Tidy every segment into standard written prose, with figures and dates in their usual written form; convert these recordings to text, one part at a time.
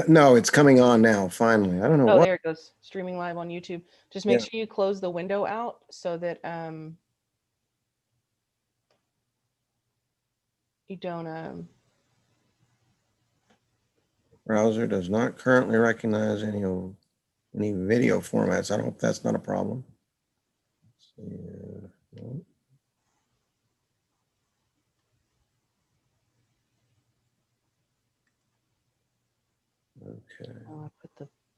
No, it's coming on now, finally. I don't know Oh, what. there it goes. Streaming live on YouTube. Just make Yeah. sure you close the window out so that you don't Browser does not currently recognize any video formats. I hope that's not a problem. Let's see, no. Okay. oh,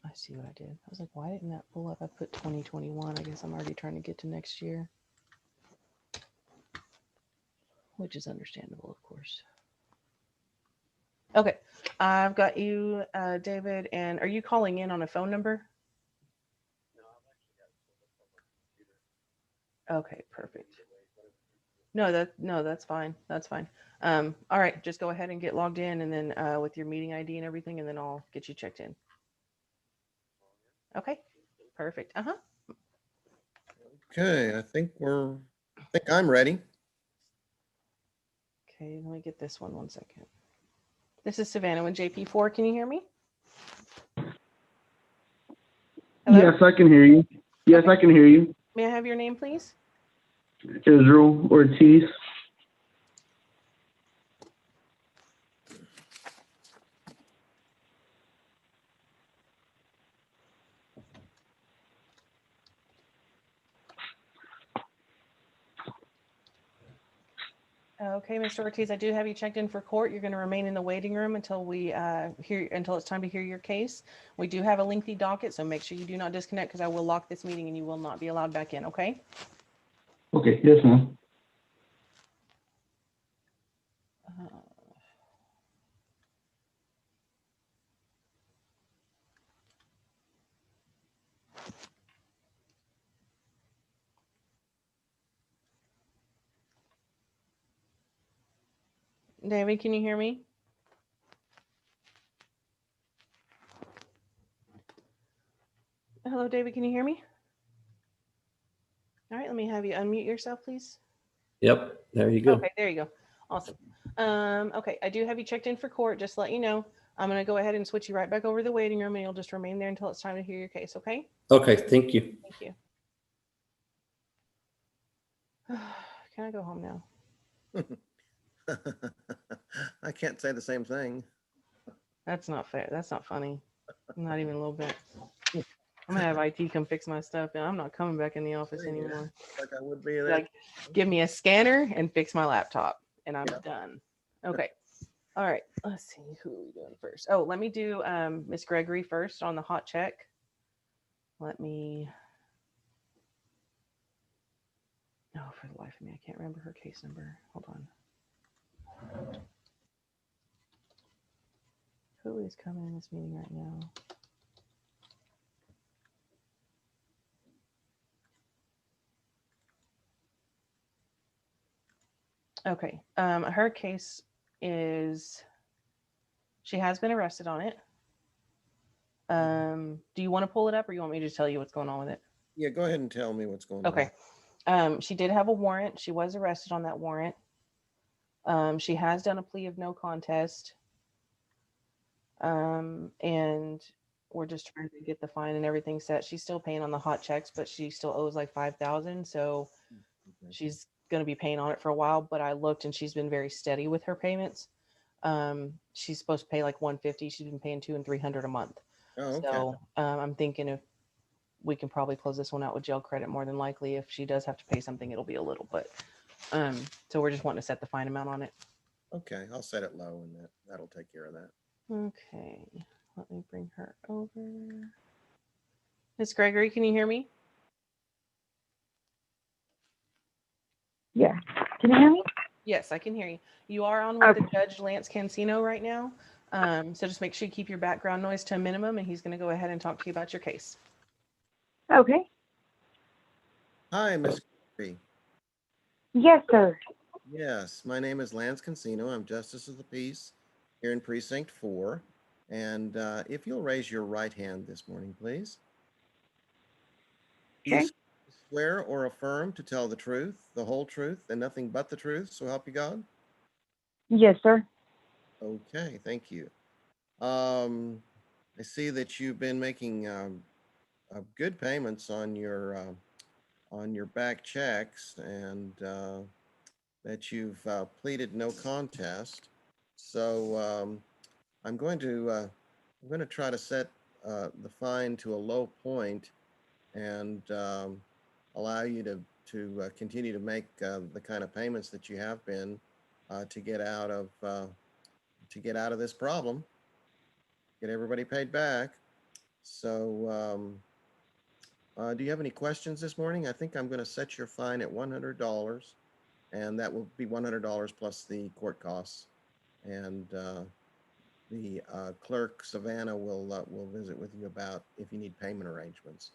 I see what I did. I was like, why didn't that pull up? I put 2021. I guess I'm already trying to get to next year. Which is understandable, of course. Okay. I've got you, David, and are you calling in on a phone number? Okay, perfect. No, that's fine. That's fine. All right, just go ahead and get logged in, and then with your meeting ID and everything, and then I'll get you checked in. Okay, perfect. Uh huh. Okay, I think I'm ready. Okay, let me get this one second. This is Savannah with JP4. Can you hear me? Hello? Yes, I can hear you. Yes, Okay. I can hear you. May I have your name, please? Israel Ortiz. Okay, Mr. Ortiz, I do have you checked in for court. You're going to remain in the waiting room until until it's time to hear your case. We do have a lengthy docket, so make sure you do not disconnect because I will lock this meeting and you will not be allowed back in, okay? Okay, yes, ma'am. Uh, David, can you hear me? Hello, David, can you hear me? All right, let me have you unmute yourself, please. Yep, there you go. Okay, there you go. Awesome. Okay, I do have you checked in for court. Just to let you know, I'm going to go ahead and switch you right back over to the waiting room, and you'll just remain there until it's time to hear your case, okay? Okay, thank you. Thank you. Can I go home now? I can't say the same thing. That's not fair. That's not funny. Not even a little bit. I'm gonna have IT come fix my stuff, and I'm not coming back in the office anymore. Like I would be there. Like, give me a scanner and fix my laptop, and I'm Yeah. done. Okay. All right. Let's see who are we doing first. Oh, let me do Miss Gregory first on the hot check. Let me. No, for the life of me, I can't remember her case number. Hold on. Who is coming in this meeting right now? Okay. Her case is she has been arrested on it. Do you want to pull it up, or you want me to just tell you what's going on with it? Yeah, go ahead and tell me what's going Okay. on. She did have a warrant. She was arrested on that warrant. She has done a plea of no contest. And we're just trying to get the fine and everything set. She's still paying on the hot checks, but she still owes like 5,000. So Okay. she's going to be paying on it for a while. But I looked and she's been very steady with her payments. She's supposed to pay like 150. She's been paying 200 and 300 a month. Oh, okay. So I'm thinking if we can probably close this one out with jail credit more than likely. If she does have to pay something, it'll be a little. But so we're just wanting to set the fine amount on it. Okay, I'll set it low, and that'll take care of that. Okay, let me bring her over. Miss Gregory, can you hear me? Yeah. Can you hear me? Yes, I can hear you. You are on with the Judge Lance Cancino right now. So just make sure you keep your background noise to a minimum, and he's going to go ahead and talk to you about your case. Okay. Hi, Miss Gregory. Yes, sir. Yes, my name is Lance Cancino. I'm Justice of the Peace here in Precinct 4. And if you'll raise your right hand this morning, please. Do Okay. you swear or affirm to tell the truth, the whole truth, and nothing but the truth, so help you God? Yes, sir. Okay, thank you. Um, I see that you've been making good payments on your back checks, and that you've pleaded no contest. So I'm going to try to set the fine to a low point and allow you to continue to make the kind of payments that you have been to get out of this problem, get everybody paid back. So do you have any questions this morning? I think I'm going to set your fine at $100, and that will be $100 plus the court costs. And the clerk, Savannah, will visit with you about if you need payment arrangements.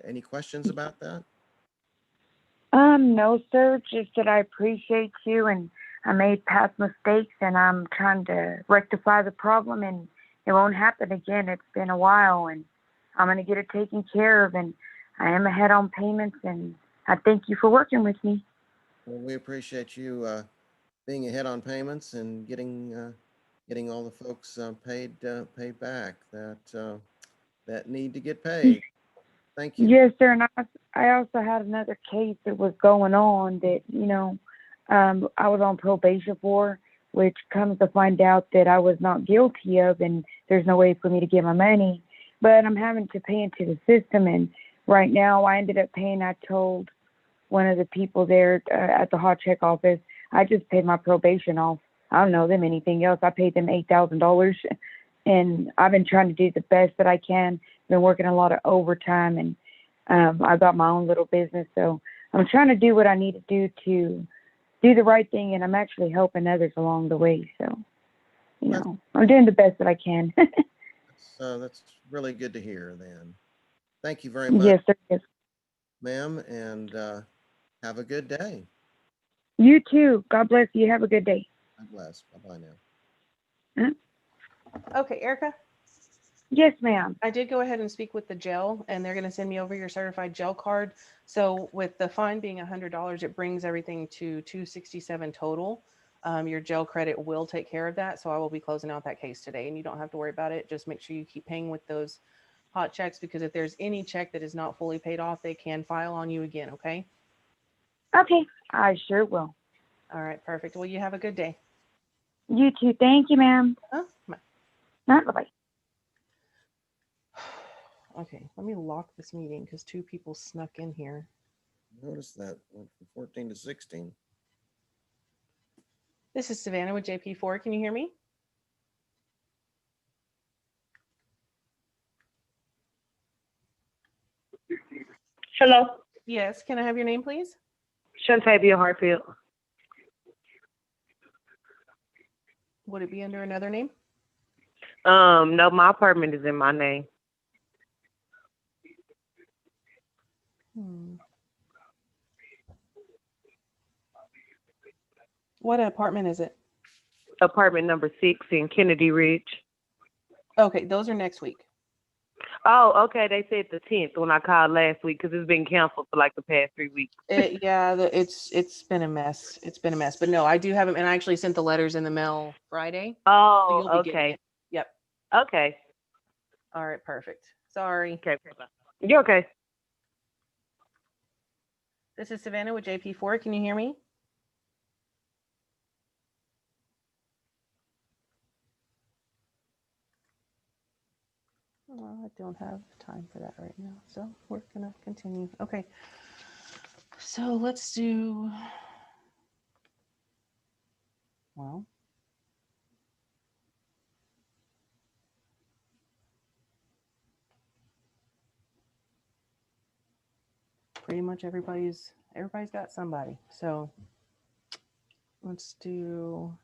Any questions about that? No, sir. Just that I appreciate you, and I made past mistakes, and I'm trying to rectify the problem, and it won't happen again. It's been a while, and I'm gonna get it taken care of, and I am ahead on payments, and I thank you for working with me. Well, we appreciate you being ahead on payments and getting all the folks paid back that need to get paid. Thank you. Yes, sir. And I also had another case that was going on that, I was on probation for, which comes to find out that I was not guilty of, and there's no way for me to get my money. But I'm having to pay into the system, and right now I ended up paying. I told one of the people there at the hot check office, I just paid my probation off. I don't know them anything else. I paid them $8,000, and I've been trying to do the best that I can. Been working a lot of overtime, and I got my own little business, so I'm trying to do what I need to do the right thing, and I'm actually helping others along the way. So, I'm doing the best that I can. That's really good to hear then. Thank you very much, Yes, sir. Yes. ma'am, and have a good day. You too. God bless you. Have a good day. God bless. Bye-bye now. Okay, Erica, Yes, ma'am. I did go ahead and speak with the jail, and they're going to send me over your certified jail card. So with the fine being $100, it brings everything to $267 total. Your jail credit will take care of that. So I will be closing out that case today, and you don't have to worry about it. Just make sure you keep paying with those hot checks, because if there's any check that is not fully paid off, they can file on you again. Okay. Okay. I sure will. All right. Perfect. Well, you have a good day. You too. Thank you, ma'am. Bye. Bye-bye. Okay. Let me lock this meeting because 2 people snuck in here. Notice that went from 14 to 16. This is Savannah with JP4. Can you hear me? Hello, Yes. Can I have your name, please? Shantavia Hartfield. Would it be under another name? No, my apartment is in my name. What apartment is it? Apartment number 6 in Kennedy Ridge. Okay, those are next week. Oh, okay. They said the 10th when I called last week because it's been canceled for like the past 3 weeks. It's been a mess. It's been a mess. But no, I do have them, and I actually sent the letters in the mail Friday. So Oh, you'll be getting okay. it. Yep. Okay. All right, perfect. Sorry. Okay. You're okay. This is Savannah with JP4. Can you hear me? Well, I don't have time for that right now, so we're gonna continue. Okay. So let's do, well, pretty much everybody's got somebody. So let's do,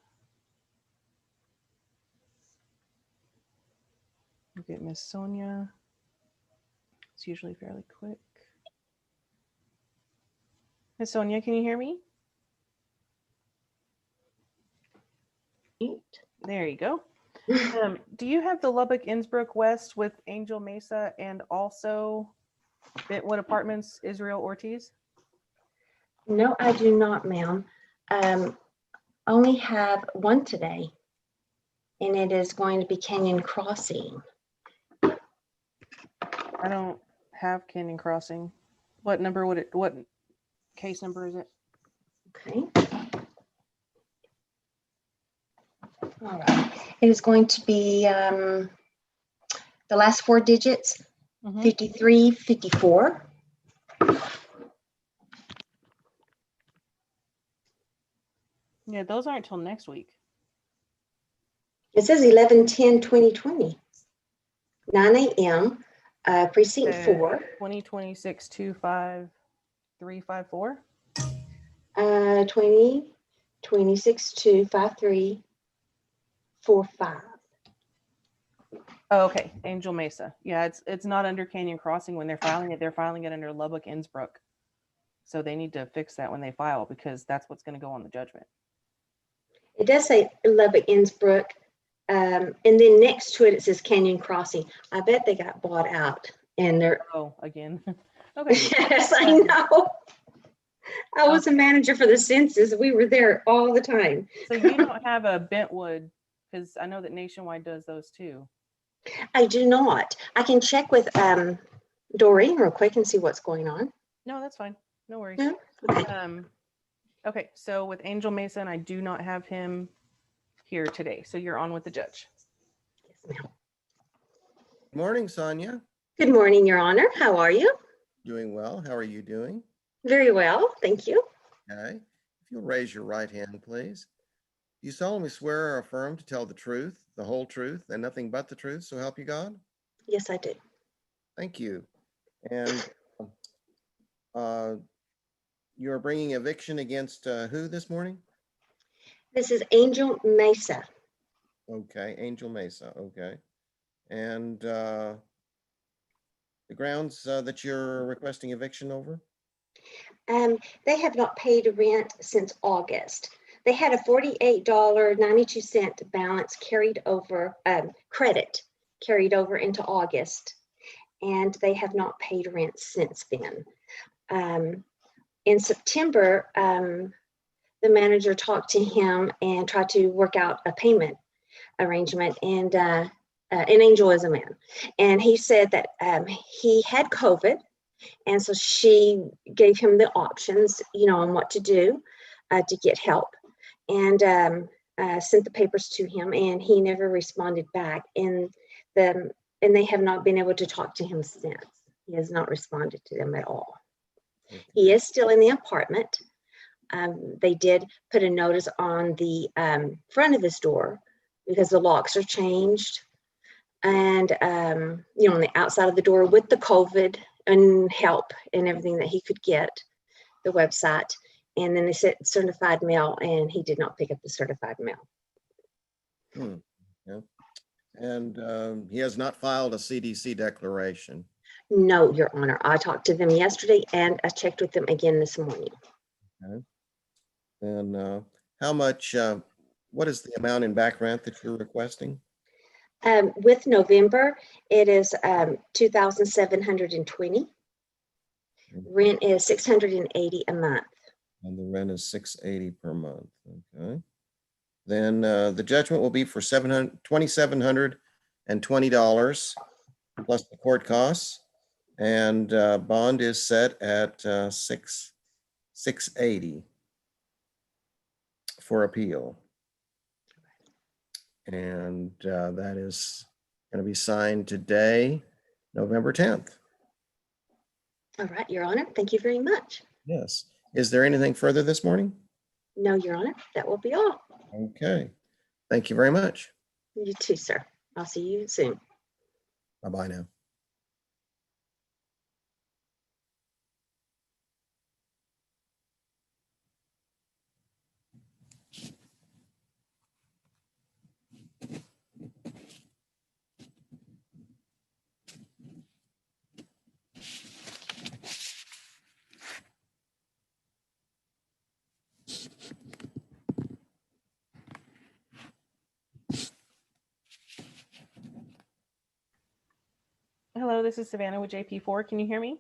we'll get Miss Sonia. It's usually fairly quick. Miss Sonia, can you hear me? There you go. Do you have the Lubbock Innsbruck West with Angel Mesa and also Bentwood Apartments, Israel Ortiz? No, I do not, ma'am. Only have one today, and it is going to be Canyon Crossing. I don't have Canyon Crossing. What number would it, what case number is it? Okay. All right. It is going to be the last four digits, Mhm. 5354. Yeah, those aren't till next week. It says 11/10/2020, 9 a.m. Precinct 4. 2026-25354. 2026-25345. Oh, okay, Angel Mesa. Yeah, it's not under Canyon Crossing when they're filing it. They're filing it under Lubbock Innsbruck. So they need to fix that when they file because that's what's going to go on the judgment. It does say Lubbock Innsbruck, and then next to it it says Canyon Crossing. I bet they got bought out, and they're Oh, again. Okay. yes, I know. I was a manager for the census. We were there all the time. So you don't have a Bentwood, because I know that Nationwide does those too. I do not. I can check with Doreen real quick and see what's going on. No, that's fine. No worries. Yeah, okay. Okay, so with Angel Mason, I do not have him here today. So you're on with the judge. Yes, ma'am. Good morning, Sonia. Good morning, Your Honor. How are you? Doing well. How are you doing? Very well, thank you. Okay. If you'll raise your right hand, please. You solemnly swear or affirm to tell the truth, the whole truth, and nothing but the truth, so help you God? Yes, I do. Thank you. And you're bringing eviction against who this morning? This is Angel Mesa. Okay, Angel Mesa. Okay. And the grounds that you're requesting eviction over? They have not paid rent since August. They had a $48.92 balance carried over, credit carried over into August, and they have not paid rent since then. In September, the manager talked to him and tried to work out a payment arrangement, and Angel is a man, and he said that he had COVID, and so she gave him the options, on what to do to get help, and sent the papers to him, and he never responded back, and they have not been able to talk to him since. He has not responded to them at all. Okay. He is still in the apartment. They did put a notice on the front of his door because the locks are changed, and on the outside of the door with the COVID and help and everything that he could get, the website, and then they said certified mail, and he did not pick up the certified mail. Yeah. And he has not filed a CDC declaration. No, Your Honor. I talked to them yesterday, and I checked with them again this morning. Okay. And how much, what is the amount in back rent that you're requesting? With November, it is $2,720. Rent is $680 a month. And the rent is $680 per month. Okay. Then the judgment will be for $2,720 plus the court costs, and bond is set at $680 for appeal. And that is going to be signed today, November 10th. All right, Your Honor. Thank you very much. Yes. Is there anything further this morning? No, Your Honor. That will be all. Okay. Thank you very much. You too, sir. I'll see you soon. Bye-bye now. Hello, this is Savannah with JP4. Can you hear me?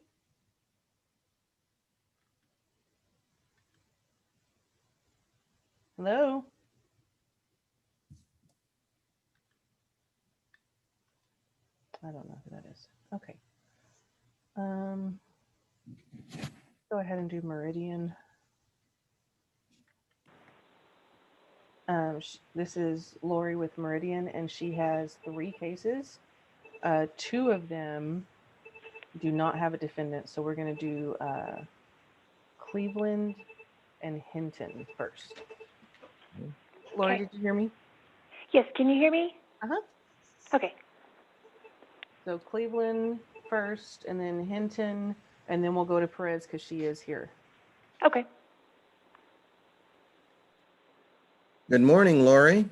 Hello? I don't know who that is. Okay. Um, go ahead and do Meridian. This is Lori with Meridian, and she has 3 cases. 2 of them do not have a defendant, so we're going to do Cleveland and Hinton first. Lori, Okay. did you hear me? Yes, can you hear me? Uh-huh. Okay. So Cleveland first, and then Hinton, and then we'll go to Perez because she is here. Okay. Good morning, Lori.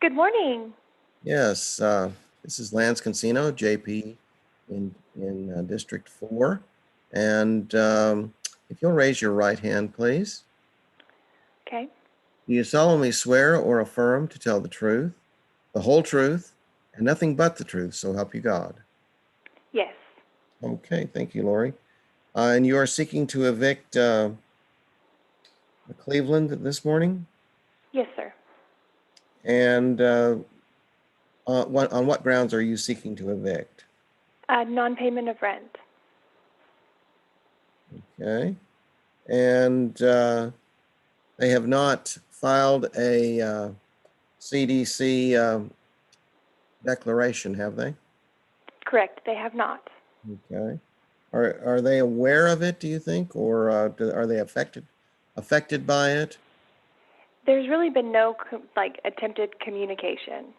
Good morning. Yes, this is Lance Consino, JP in District 4. And if you'll raise your right hand, please. Okay. Do you solemnly swear or affirm to tell the truth, the whole truth, and nothing but the truth, so help you God? Yes. Okay, thank you, Lori. And you are seeking to evict Cleveland this morning? Yes, sir. And on what grounds are you seeking to evict? Non-payment of rent. Okay. And they have not filed a CDC declaration, have they? Correct. They have not. Okay. Are they aware of it, do you think, or are they affected by it? There's really been no attempted communication.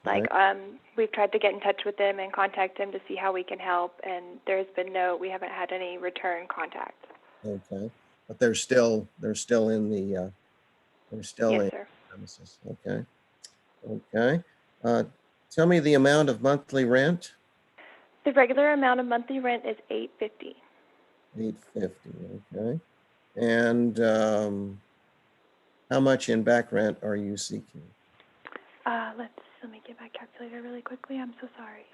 Okay. We've tried to get in touch with them and contact them to see how we can help, and there's been we haven't had any return contact. Okay. But they're still in the Yes, sir. premises. Okay. Okay. Tell me the amount of monthly rent. The regular amount of monthly rent is $850. $850. Okay. And how much in back rent are you seeking? Let me get my calculator really quickly. I'm so sorry.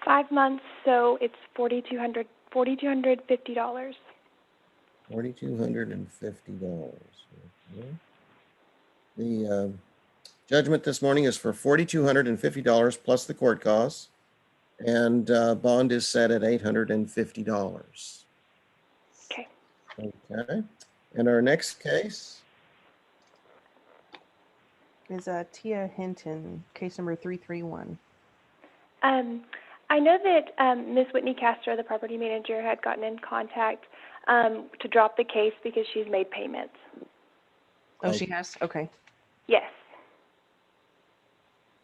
$5 months, so it's $4,250. $4,250. Okay. The judgment this morning is for $4,250 plus the court costs, and bond is set at $850. Okay. Okay. And our next case Is Tia Hinton, case number 331. I know that Ms. Whitney Castro, the property manager, had gotten in contact to drop the case because she's made payments. Oh, she has? Okay. Yes.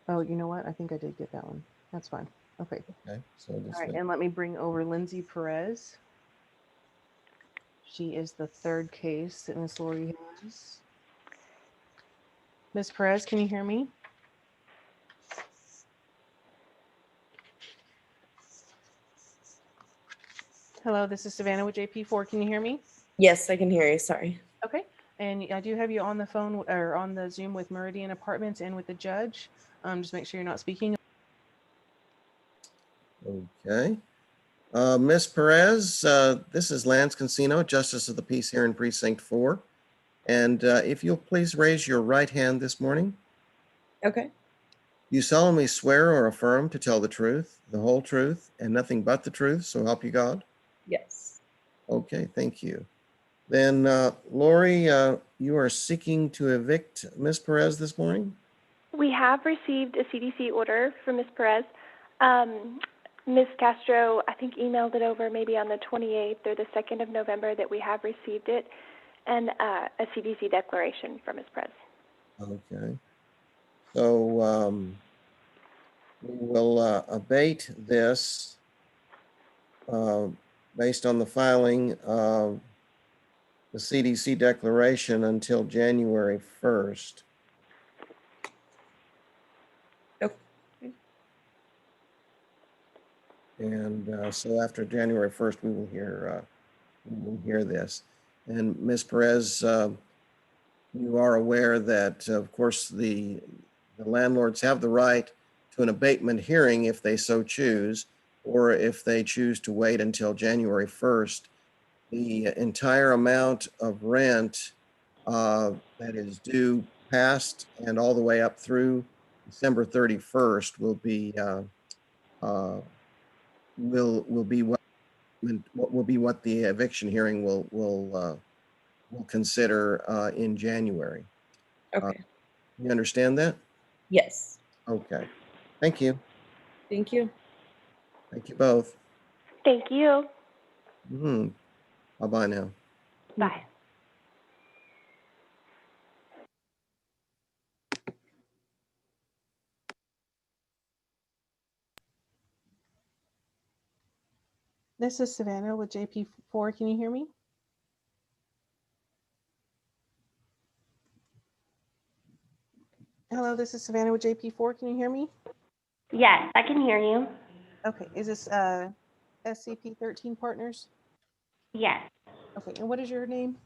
Oh, you know what? I think I did get that one. That's fine. Okay. Okay, so All just right, and let me bring over Lindsay Perez. She is the 3rd case that Miss Lori has. Miss Perez, can you hear me? Hello, this is Savannah with JP4. Can you hear me? Yes, I can hear you. Sorry. Okay. And I do have you on the phone or on the Zoom with Meridian Apartments and with the judge. Just make sure you're not speaking. okay. Ms. Perez, this is Lance Consino, Justice of the Peace here in Precinct 4. And if you'll please raise your right hand this morning. Okay. You solemnly swear or affirm to tell the truth, the whole truth, and nothing but the truth, so help you God? Yes. Okay, thank you. Then, Lori, you are seeking to evict Ms. Perez this morning? We have received a CDC order from Ms. Perez. Ms. Castro, I think, emailed it over maybe on the 28th or the 2nd of November that we have received it, and a CDC declaration from Ms. Perez. Okay. So we will abate this based on the filing of the CDC declaration until January 1st. Okay. And so after January 1st, we will hear this. And Ms. Perez, you are aware that, of course, the landlords have the right to an abatement hearing if they so choose, or if they choose to wait until January 1st, the entire amount of rent that is due past and all the way up through December 31st will be what the eviction hearing will consider in January. Okay. You understand that? Yes. Okay. Thank you. Thank you. Thank you both. Thank you. Bye-bye now. Bye. This is Savannah with JP4. Can you hear me? Hello, this is Savannah with JP4. Can you hear me? Yes, I can hear you. Okay. Is this SCP-13 Partners? Yes. Okay. And what is your name?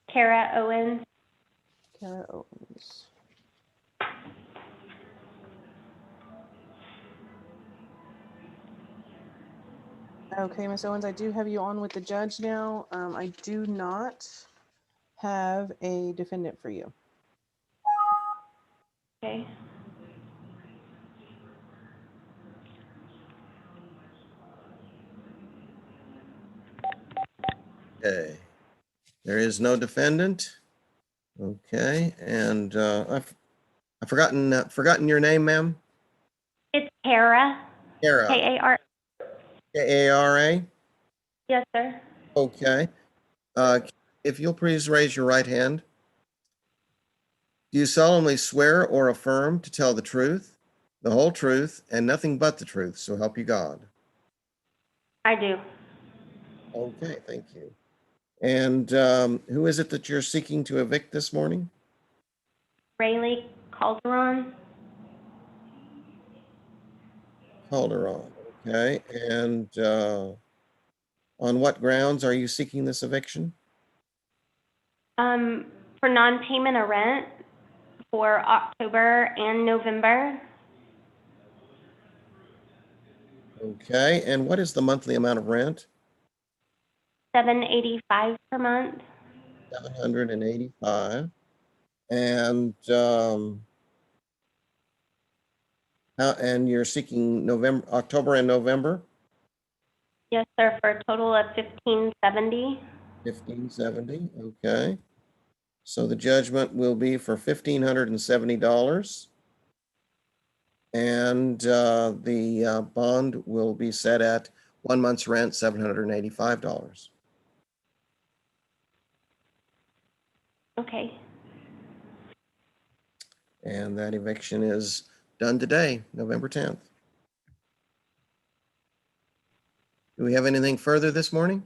Kara Owens. Kara Owens. Okay, Ms. Owens, I do have you on with the judge now. I do not have a defendant for you. Okay. Okay. There is no defendant. Okay. And I've forgotten your name, ma'am. It's Kara. Kara. K-A-R. Kara. Yes, sir. Okay. If you'll please raise your right hand. Do you solemnly swear or affirm to tell the truth, the whole truth, and nothing but the truth, so help you God? I do. Okay, thank you. And who is it that you're seeking to evict this morning? Rayleigh Calderon. Calderon. Okay. And on what grounds are you seeking this eviction? For non-payment of rent for October and November. Okay. And what is the monthly amount of rent? $785 per month. 785. And and you're seeking October and November? Yes, sir, for a total of $1,570. 1570. Okay. So the judgment will be for $1,570. And the bond will be set at 1 month's rent, $785. Okay. And that eviction is done today, November 10th. Do we have anything further this morning?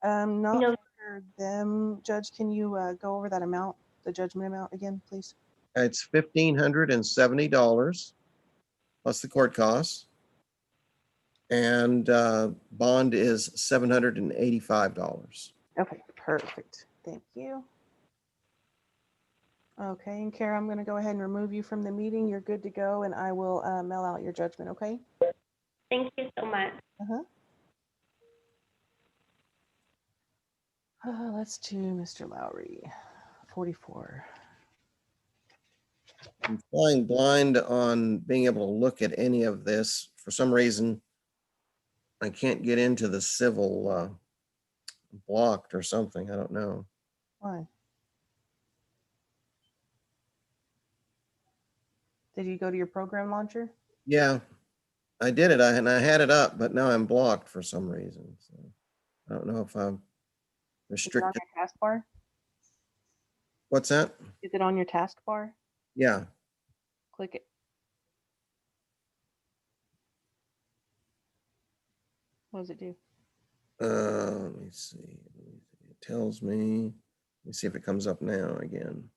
Not No. for them. Judge, can you go over that amount, the judgment amount again, please? It's $1,570 plus the court costs. And bond is $785. Okay, perfect. Thank you. Okay, and Kara, I'm going to go ahead and remove you from the meeting. You're good to go, and I will mail out your judgment, okay? Thank you so much. Let's do Mr. Lowry, 44. I'm flying blind on being able to look at any of this. For some reason, I can't get into the civil blocked or something. I don't know. Why? Did you go to your program launcher? Yeah, I did it. And I had it up, but now I'm blocked for some reason. So I don't know if I'm Is it on restricted. your taskbar? What's that? Is it on your taskbar? Yeah. Click it. What does it do? Let me see. It tells me. Let me see if it comes up now again.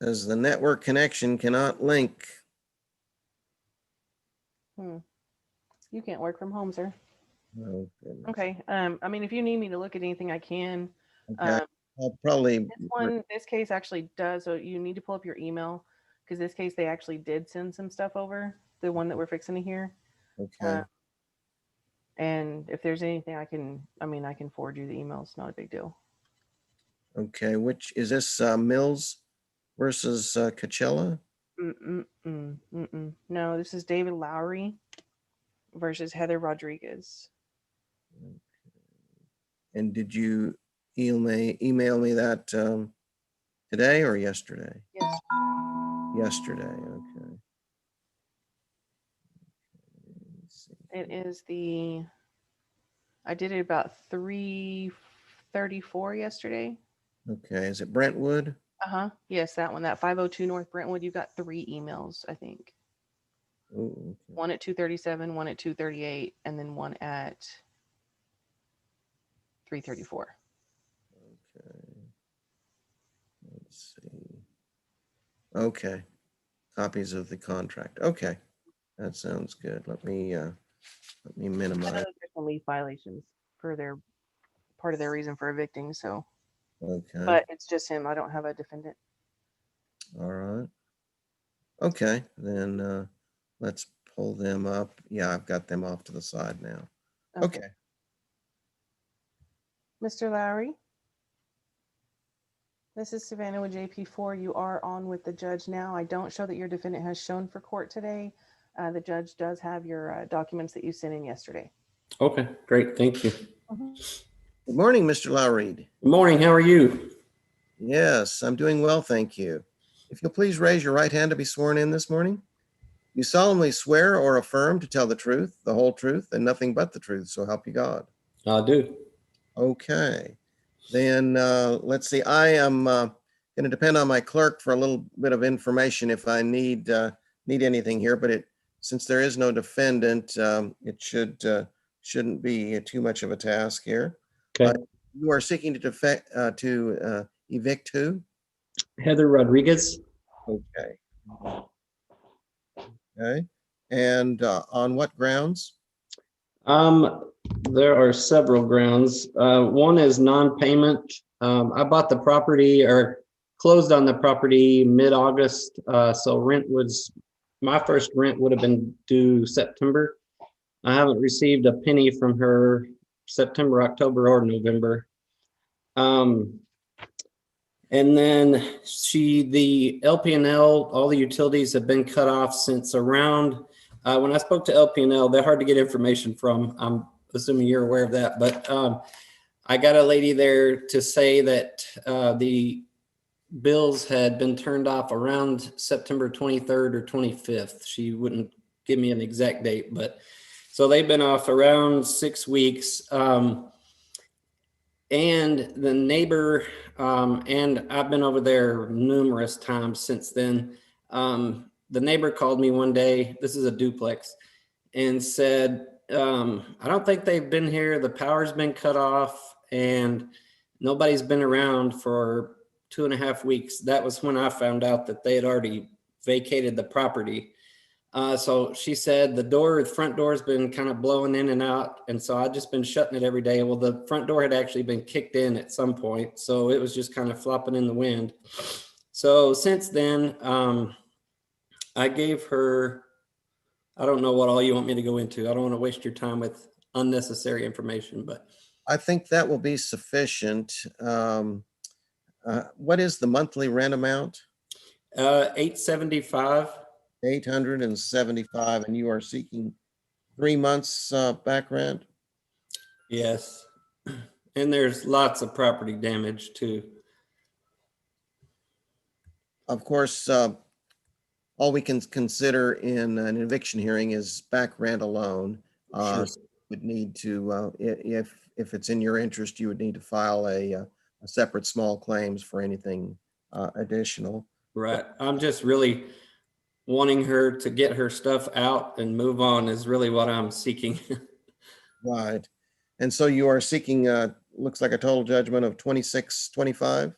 Says the network connection cannot link. You can't work from home, sir. Oh, goodness. Okay. I mean, if you need me to look at anything, I can. Okay. I'll probably. This case actually does. So you need to pull up your email. because this case they actually did send some stuff over, the one that we're fixing to hear. Okay. And if there's anything I can forward you the email. It's not a big deal. Okay. Which is this Mills versus Coachella? No, this is David Lowry versus Heather Rodriguez. And did you email me that today or yesterday? Yes. Yesterday. Okay. Let's see. It is I did it about 3:34 yesterday. Okay. Is it Brentwood? Yes, that one, that 502 North Brentwood. You've got 3 emails, I think. Oh, okay. One at 2:37, one at 2:38, and then one at 3:34. Okay. Let's see. Okay. Copies of the contract. Okay. That sounds good. Let me I know minimize. there's some leave violations for their part of their reason for evicting. So, Okay. but it's just him. I don't have a defendant. All right. Okay. Then let's pull them up. Yeah, I've got them off to the side now. Okay. Mr. Lowry, this is Savannah with JP4. You are on with the judge now. I don't show that your defendant has shown for court today. The judge does have your documents that you sent in yesterday. Okay, great. Thank you. Good morning, Mr. Lowry. Good morning. How are you? Yes, I'm doing well, thank you. If you'll please raise your right hand to be sworn in this morning. You solemnly swear or affirm to tell the truth, the whole truth, and nothing but the truth, so help you God. I do. Okay. Then let's see. I am going to depend on my clerk for a little bit of information if I need anything here. But since there is no defendant, it shouldn't be too much of a task here. Okay. You are seeking to evict who? Heather Rodriguez. Okay. Okay. And on what grounds? There are several grounds. One is non-payment. I bought the property or closed on the property mid-August. So my first rent would have been due September. I haven't received a penny from her September, October, or November. And then the LP&L, all the utilities have been cut off since around, when I spoke to LP&L, they're hard to get information from. I'm assuming you're aware of that, but I got a lady there to say that the bills had been turned off around September 23rd or 25th. She wouldn't give me an exact date, but so they've been off around 6 weeks. And the neighbor, and I've been over there numerous times since then. The neighbor called me one day, this is a duplex, and said, I don't think they've been here. The power's been cut off and nobody's been around for 2.5 weeks. That was when I found out that they had already vacated the property. So she said the front door has been kind of blowing in and out. And so I've just been shutting it every day. Well, the front door had actually been kicked in at some point. So it was just kind of flopping in the wind. So since then, I gave her, I don't know what all you want me to go into. I don't want to waste your time with unnecessary information, but. I think that will be sufficient. What is the monthly rent amount? $875. 875, and you are seeking 3 months back rent? Yes. And there's lots of property damage too. Of course, all we can consider in an eviction hearing is back rent alone. Sure. So would need to, if it's in your interest, you would need to file a separate small claims for anything additional. Right. I'm just really wanting her to get her stuff out and move on is really what I'm seeking. Right. And so you are seeking, looks like a total judgment of $26.25?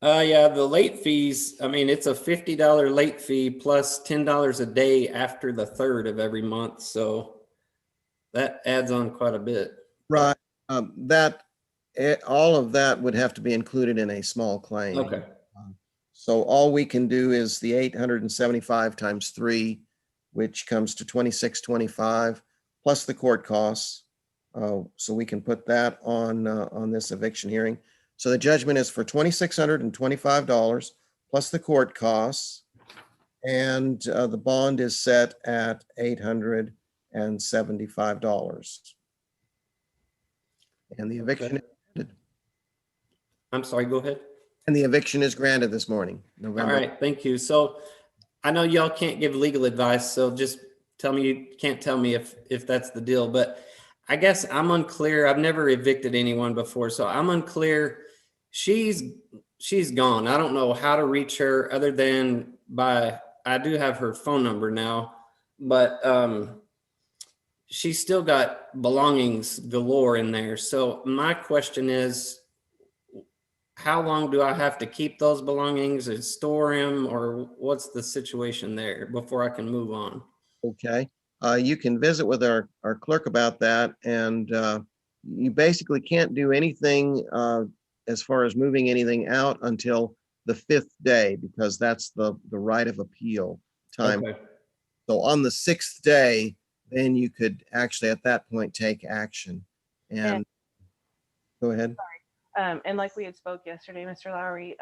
Yeah, the late fees, I mean, it's a $50 late fee plus $10 a day after the 3rd of every month. So that adds on quite a bit. Right. All of that would have to be included in a small claim. Okay. So all we can do is the 875 times 3, which comes to 2625 plus the court costs. So we can put that on this eviction hearing. So the judgment is for $2,625 plus the court costs. And the bond is set at $875. And the eviction, I'm sorry, go ahead. and the eviction is granted this morning, All November. right, thank you. So I know y'all can't give legal advice, so just tell me, you can't tell me if that's the deal, but I guess I'm unclear. I've never evicted anyone before, so I'm unclear. She's gone. I don't know how to reach her other than I do have her phone number now, but she's still got belongings galore in there. So my question is, how long do I have to keep those belongings and store them, or what's the situation there before I can move on? Okay. You can visit with our clerk about that, and you basically can't do anything as far as moving anything out until the 5th day, because that's the right of appeal time. Okay. So on the 6th day, then you could actually at that point take action. And go ahead. And like we had spoke yesterday, Mr. Lowry,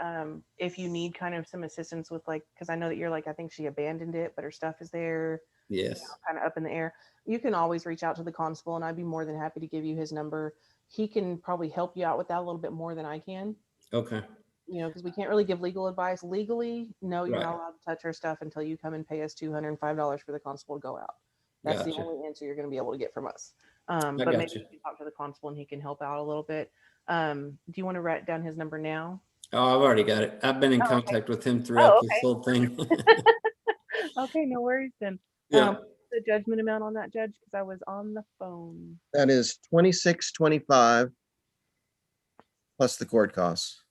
if you need kind of some assistance with because I know that you're I think she abandoned it, but her stuff is there. Yes. Kind of up in the air. You can always reach out to the constable, and I'd be more than happy to give you his number. He can probably help you out with that a little bit more than I can. Okay. Because we can't really give legal advice. Legally, no, you're Right. not allowed to touch her stuff until you come and pay us $205 for the constable to go out. That's Gotcha. the only answer you're going to be able to get from us. I But got maybe you. you can talk to the constable and he can help out a little bit. Do you want to write down his number now? Oh, I've already got it. I've been in Oh, okay. contact with him throughout this okay. whole thing. Okay, no worries then. Yeah. The judgment amount on that, Judge, because I was on the phone. That is $2,625 plus the court costs.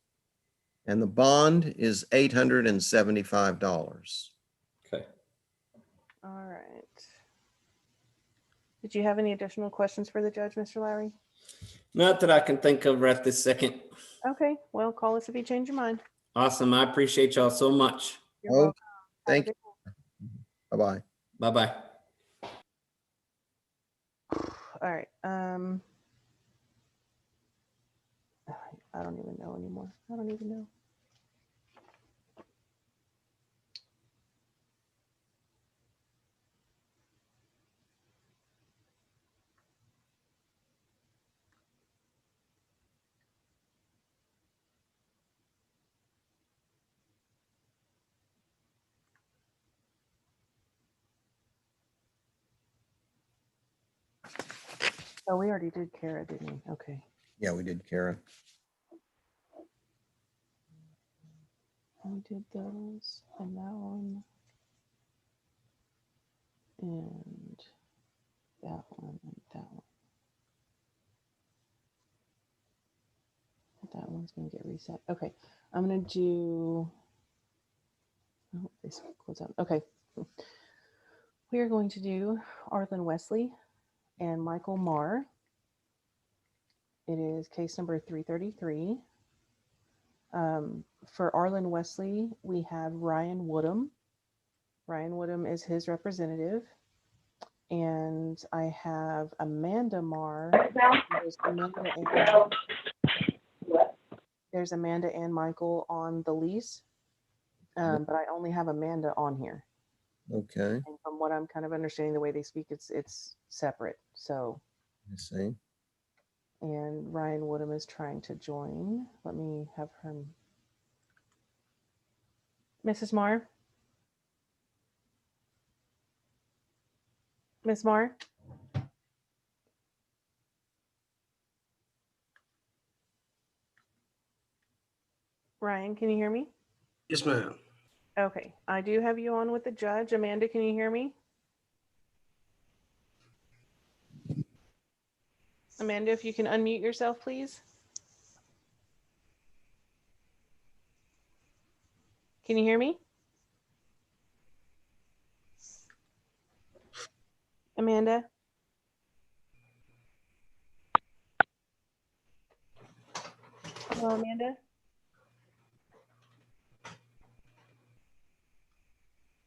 And the bond is $875. Okay. All right. Did you have any additional questions for the judge, Mr. Lowry? Not that I can think of right this second. Okay, well, call us if you change your mind. Awesome. I appreciate y'all so much. You're welcome. Have a Thank good you. Bye-bye. Bye-bye. All right. I don't even know anymore. I don't even know. Oh, we already did Kara, didn't we? Okay. Yeah, we did, Kara. We did those and that one. And that one and that one. That one's going to get reset. Okay. I'm going to do. Oh, this close out. Okay. We are going to do Arlen Wesley and Michael Marr. It is case number 333. For Arlen Wesley, we have Ryan Woodham. Ryan Woodham is his representative. And I have Amanda Marr. There's Amanda and Michael on the lease. But I only have Amanda on here. Okay, And from what I'm kind of understanding, the way they speak, it's separate. So, I see. and Ryan Woodham is trying to join. Let me have her. Mrs. Marr? Miss Marr? Ryan, can you hear me? Yes, ma'am. Okay, I do have you on with the judge. Amanda, can you hear me? Amanda, if you can unmute yourself, please. Can you hear me? Amanda? Hello, Amanda?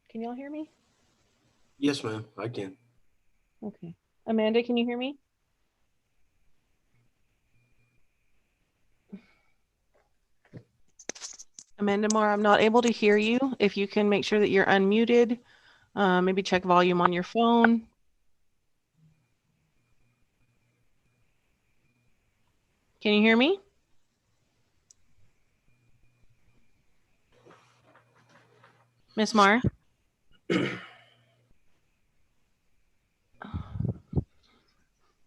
Can y'all hear me? Yes, ma'am, I can. Okay. Amanda, can you hear me? Amanda Moore, I'm not able to hear you. If you can make sure that you're unmuted, maybe check volume on your phone. Can you hear me? Miss Marr?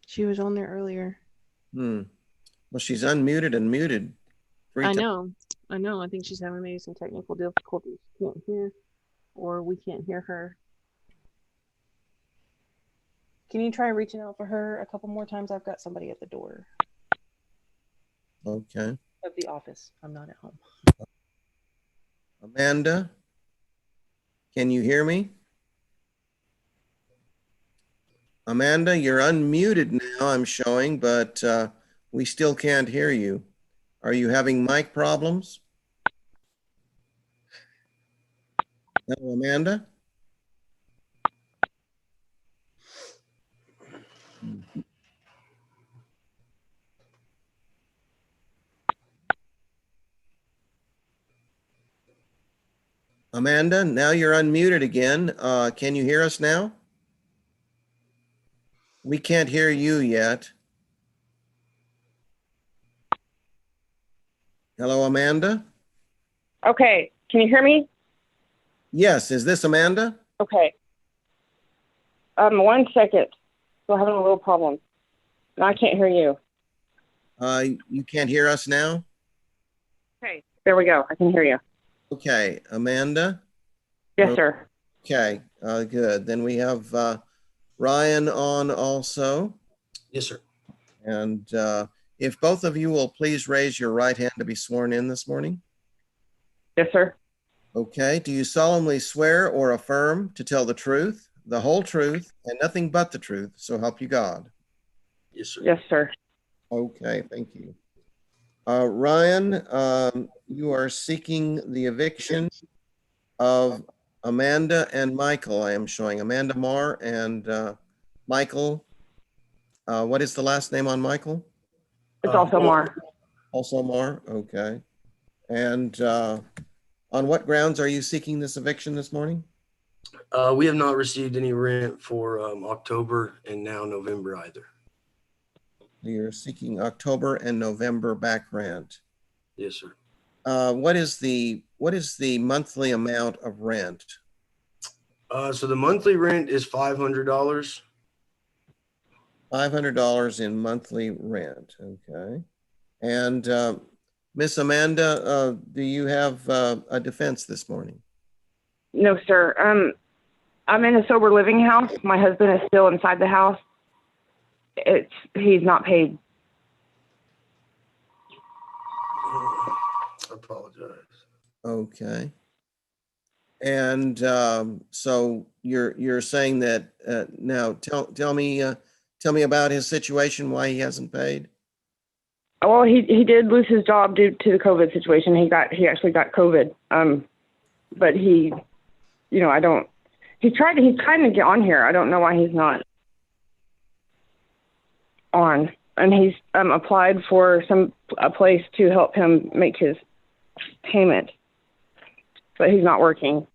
She was on there earlier. Well, she's unmuted and muted. I know. I think she's having maybe some technical difficulties. She can't hear, or we can't hear her. Can you try reaching out for her a couple more times? I've got somebody at the door Okay. of the office. I'm not at home. Amanda, can you hear me? Amanda, you're unmuted now, I'm showing, but we still can't hear you. Are you having mic problems? Hello, Amanda? Amanda, now you're unmuted again. Can you hear us now? We can't hear you yet. Hello, Amanda? Okay, can you hear me? Yes, is this Amanda? Okay. 1 second. Still having a little problem. No, I can't hear you. You can't hear us now? Okay, there we go. I can hear you. Okay, Amanda? Yes, sir. Okay, good. Then we have Ryan on also. Yes, sir. And if both of you will please raise your right hand to be sworn in this morning. Yes, sir. Okay, do you solemnly swear or affirm to tell the truth, the whole truth, and nothing but the truth, so help you God? Yes, sir. Yes, sir. Okay, thank you. Ryan, you are seeking the eviction of Amanda and Michael. I am showing Amanda Marr and Michael. What is the last name on Michael? It's also Marr. Also Marr, okay. And on what grounds are you seeking this eviction this morning? We have not received any rent for October and now November either. You're seeking October and November back rent. Yes, sir. What is the monthly amount of rent? So the monthly rent is $500. $500 in monthly rent, okay. And Miss Amanda, do you have a defense this morning? No, sir. I'm in a sober living house. My husband is still inside the house. He's not paid. I apologize. Okay. And so you're saying that now tell me about his situation, why he hasn't paid. Well, he did lose his job due to the COVID situation. He actually got COVID. But he's trying to get on here. I don't know why he's not on. And he's applied for a place to help him make his payment, but he's not working.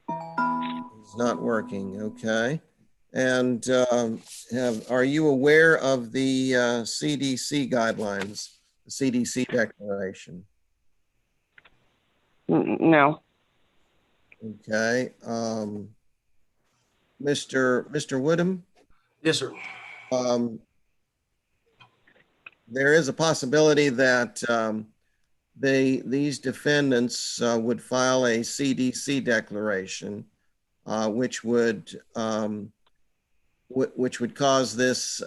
He's not working, okay. And are you aware of the CDC guidelines, the CDC declaration? No. Okay. Mr. Woodham? Yes, sir. There is a possibility that these defendants would file a CDC declaration, which would cause this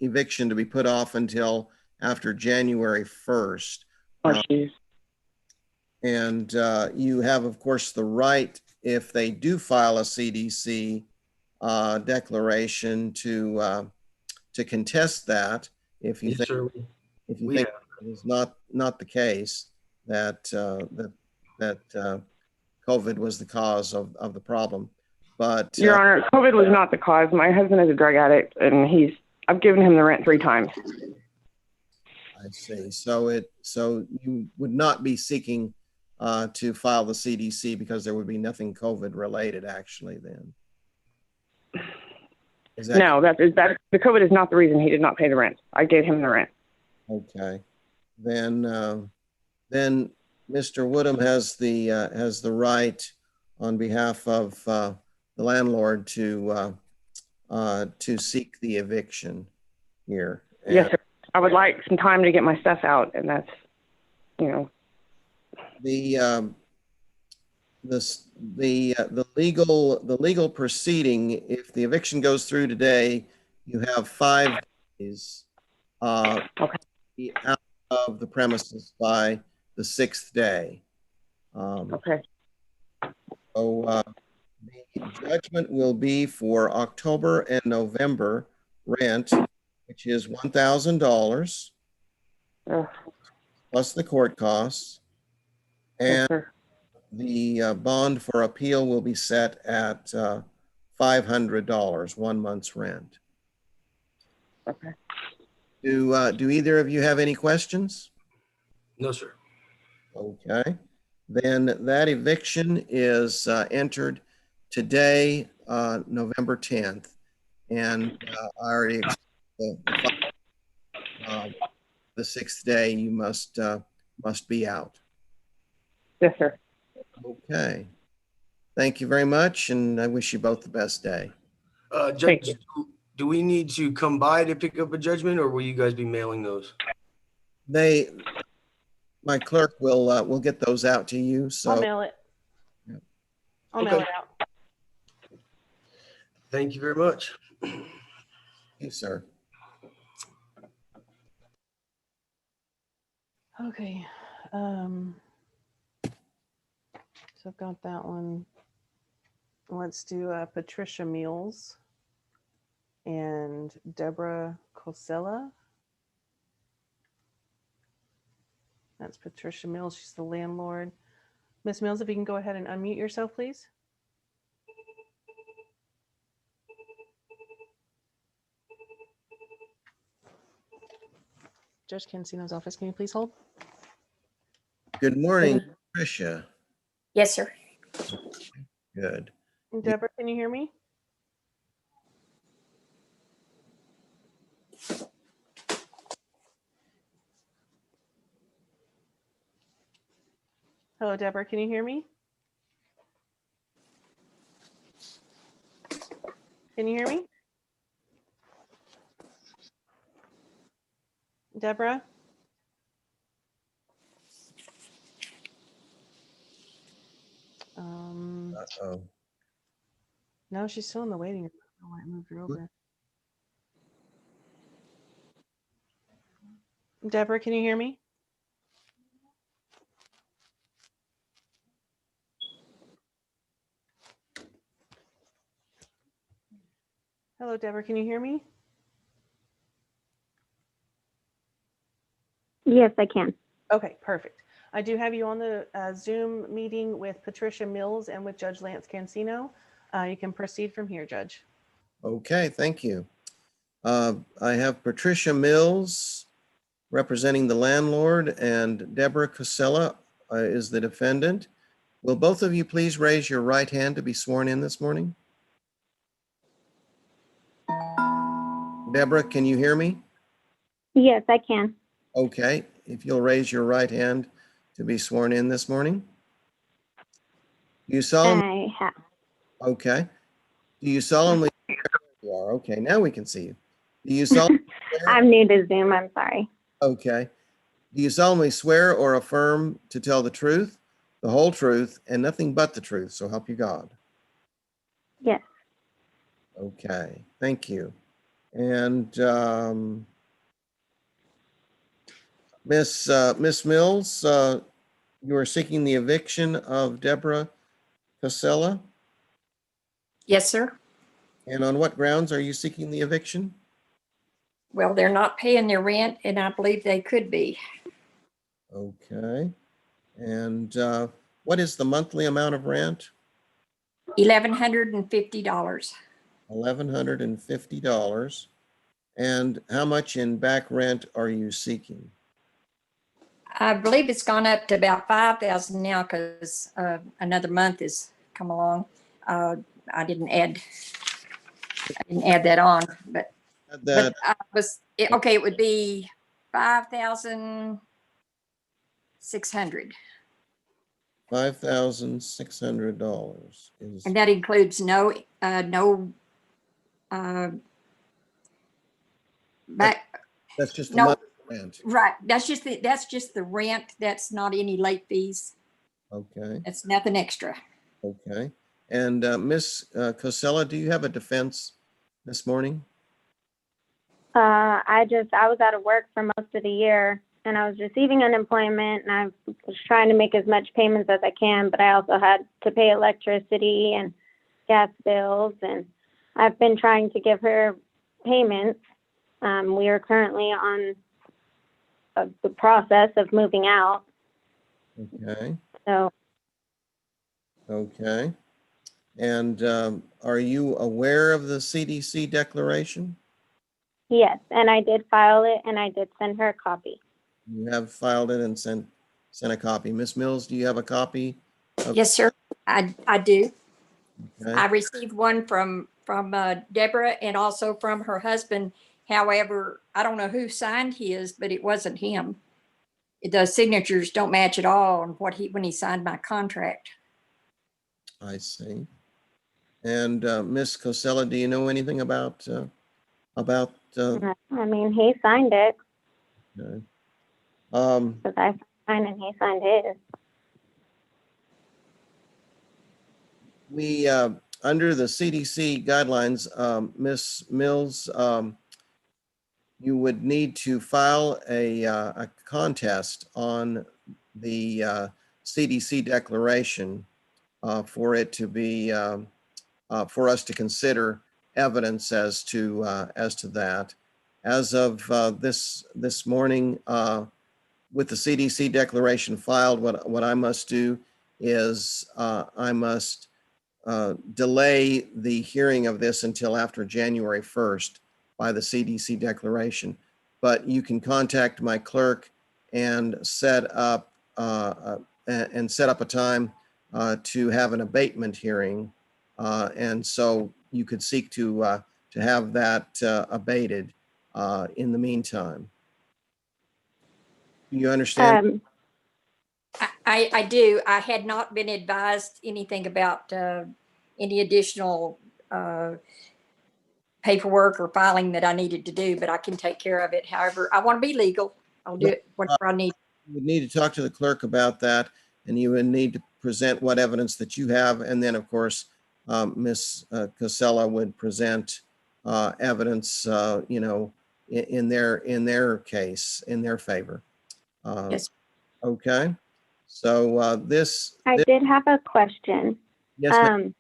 eviction to be put off until after January 1st. Oh, geez. And you have, of course, the right, if they do file a CDC declaration, to contest that. If you Yes, think, sir. if you think it is not the case, that COVID was the cause of the problem. But Your Honor, COVID was not the cause. My husband is a drug addict, and I've given him the rent 3 times. I see. So you would not be seeking to file the CDC because there would be nothing COVID related actually then. Is that No, the COVID is not the reason he did not pay the rent. I gave him the rent. okay? Then Mr. Woodham has the right on behalf of the landlord to seek the eviction here. Yes, sir. I would like some time to get my stuff out, and that's, you know. The legal proceeding, if the eviction goes through today, you have 5 days to be out of the premises by the 6th day. Okay. So the judgment will be for October and November rent, which is $1,000 plus the court costs. And the bond for appeal will be set at $500, 1 month's rent. Okay. Do either of you have any questions? No, sir. Okay. Then that eviction is entered today, November 10th. And I already the 6th day you must be out. Yes, sir. Okay. Thank you very much, and I wish you both the best day. Judge, do we need to come by to pick up a judgment, or will you guys be mailing those? My clerk will get those out to you. So I'll mail it. Yeah. I'll mail it out. Thank you very much. Thank you, sir. Okay. So I've got that one. Let's do Patricia Meals and Deborah Cosella. That's Patricia Mills. She's the landlord. Miss Mills, if you can go ahead and unmute yourself, please. Judge Cancino's office, can you please hold? Good morning, Patricia. Yes, sir. Good. Deborah, can you hear me? Hello, Deborah, can you hear me? Can you hear me? Deborah? Uh-oh. No, she's still in the waiting room. I don't know why I moved her over. Deborah, can you hear me? Hello, Deborah, can you hear me? Yes, I can. Okay, perfect. I do have you on the Zoom meeting with Patricia Mills and with Judge Lance Cancino. You can proceed from here, Judge. Okay, thank you. I have Patricia Mills representing the landlord, and Deborah Casella is the defendant. Will both of you please raise your right hand to be sworn in this morning? Deborah, can you hear me? Yes, I can. Okay, if you'll raise your right hand to be sworn in this morning. You solemnly, I have. okay. Do you solemnly, you are, okay, now we can see you. Do you solemnly swear? I'm new to Zoom. I'm sorry. Okay. Do you solemnly swear or affirm to tell the truth, the whole truth, and nothing but the truth, so help you God? Yes. Okay, thank you. And Miss Mills, you are seeking the eviction of Deborah Casella? Yes, sir. And on what grounds are you seeking the eviction? Well, they're not paying their rent, and I believe they could be. Okay. And What is the monthly amount of rent? $1,150. $1,150. And how much in back rent are you seeking? I believe it's gone up to about 5,000 now because another month has come along. I didn't add that on, but That, okay, it would be 5,600. $5,600 is, And that includes no back, that's just the no, month rent. right. That's just the rent. That's not any late fees. Okay, That's nothing extra. okay. And Ms. Cosella, do you have a defense this morning? I was out of work for most of the year and I was receiving unemployment and I was trying to make as much payments as I can, but I also had to pay electricity and gas bills and I've been trying to give her payments. We are currently on the process of moving out. Okay, So okay. And are you aware of the CDC declaration? yes, and I did file it and I did send her a copy. You have filed it and sent a copy. Ms. Mills, do you have a copy? Yes, sir. I do. Okay. I received one from Deborah and also from her husband. However, I don't know who signed his, but it wasn't him. The signatures don't match at all on when he signed my contract. I see. And Ms. Cosella, do you know anything about I mean, he signed it okay. because I signed and he signed his. We under the CDC guidelines, Ms. Mills, you would need to file a contest on the CDC declaration for it to be for us to consider evidence as to that. As of this morning, with the CDC declaration filed, what I must do is I must delay the hearing of this until after January 1st by the CDC declaration. But you can contact my clerk and set up a time to have an abatement hearing. And so you could seek to have that abated in the meantime. Do you understand? I do. I had not been advised anything about any additional paperwork or filing that I needed to do, but I can take care of it. However, I want to be legal. I'll do it whatever I need. You would need to talk to the clerk about that, and you would need to present what evidence that you have. And then, of course, Ms. Casella would present evidence, you know, in their case, in their favor. Yes. Okay. So I did have a question. Yes, ma'am.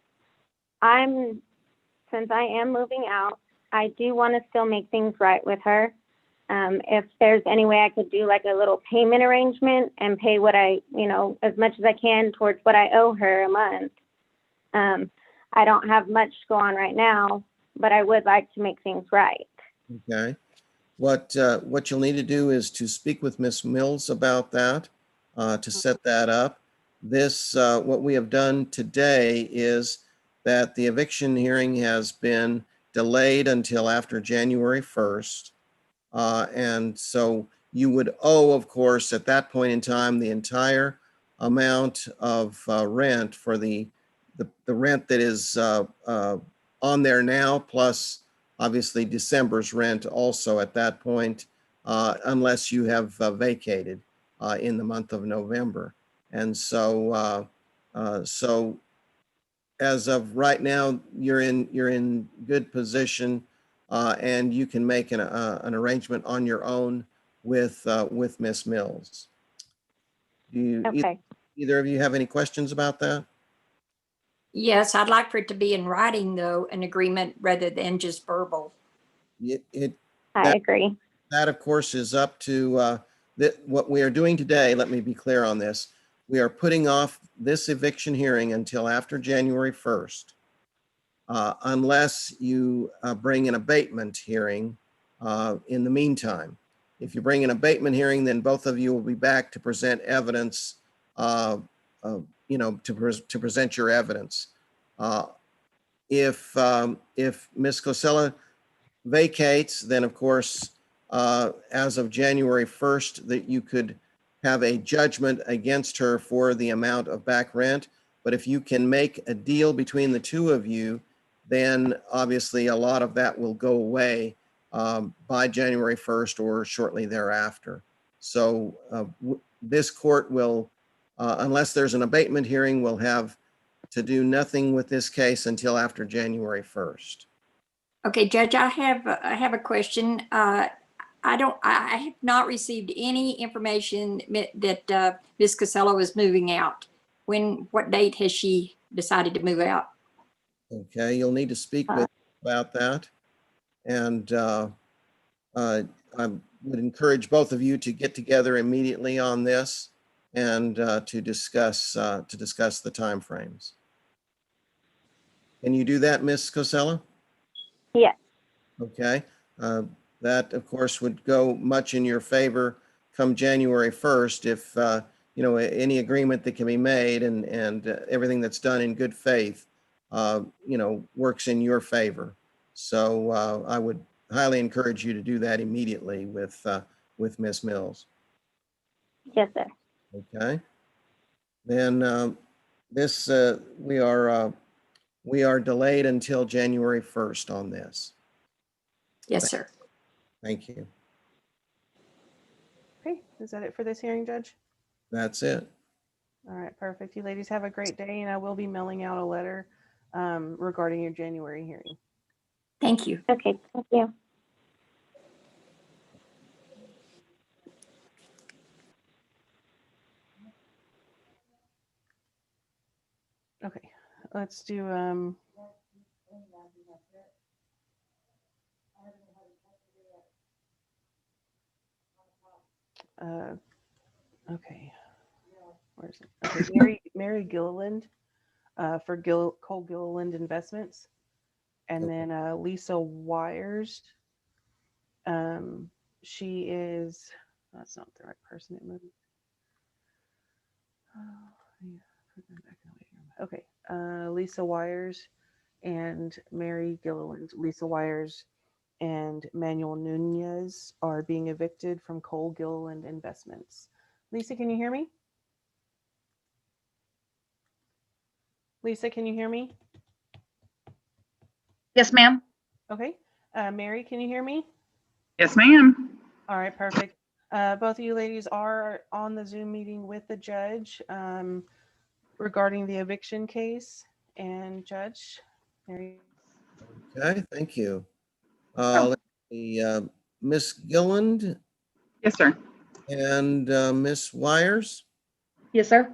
Since I am moving out, I do want to still make things right with her. If there's any way I could do like a little payment arrangement and pay what I, you know, as much as I can towards what I owe her a month. I don't have much to go on right now, but I would like to make things right. Okay. What you'll need to do is to speak with Ms. Mills about that, to set that up. What we have done today is that the eviction hearing has been delayed until after January 1st. And so you would owe, of course, at that point in time, the entire amount of rent for the rent that is on there now, plus obviously December's rent also at that point, unless you have vacated in the month of November. And so, so as of right now, you're in good position, and you can make an arrangement on your own with Miss Mills. Do you, Okay. either of you have any questions about that? Yes, I'd like for it to be in writing, though, an agreement rather than just verbal. I agree. That, of course, is up to what we are doing today. Let me be clear on this. we are putting off this eviction hearing until after January 1st, unless you bring an abatement hearing in the meantime. If you bring an abatement hearing, then both of you will be back to present evidence, to present your evidence. If Ms. Cosella vacates, then of course, as of January 1st, that you could have a judgment against her for the amount of back rent. But if you can make a deal between the two of you, then obviously a lot of that will go away by January 1st or shortly thereafter. So this court will, unless there's an abatement hearing, will have to do nothing with this case until after January 1st. Okay, Judge, I have a question. I have not received any information that Ms. Casella was moving out. What date has she decided to move out? Okay, you'll need to speak with about that. And I would encourage both of you to get together immediately on this and to discuss the timeframes. Can you do that, Ms. Cosella? Yes. Okay. That, of course, would go much in your favor come January 1st if, any agreement that can be made and everything that's done in good faith, works in your favor. So I would highly encourage you to do that immediately with Ms. Mills. Yes, sir. Okay. Then we are delayed until January 1st on this. Yes, sir. Thank you. Okay, is that it for this hearing, Judge? That's it. All right, perfect. You ladies have a great day, and I will be mailing out a letter regarding your January hearing. Thank you. Okay, thank you. Okay, let's do okay. Where's it? Okay, Mary Gilliland for Cole Gilliland Investments, and then Lisa Wires. She is, that's not the right person. It moved. Okay, Lisa Wires and Mary Gilliland. Lisa Wires and Manuel Nunez are being evicted from Cole Gilliland Investments. Lisa, can you hear me? Lisa, can you hear me? Yes, ma'am. Okay. Mary, can you hear me? Yes, ma'am. All right, perfect. Both of you ladies are on the Zoom meeting with the judge regarding the eviction case. And Judge, Mary. Okay, thank you. Let's see, Ms. Gilland. Yes, sir. And Ms. Wires. Yes, sir.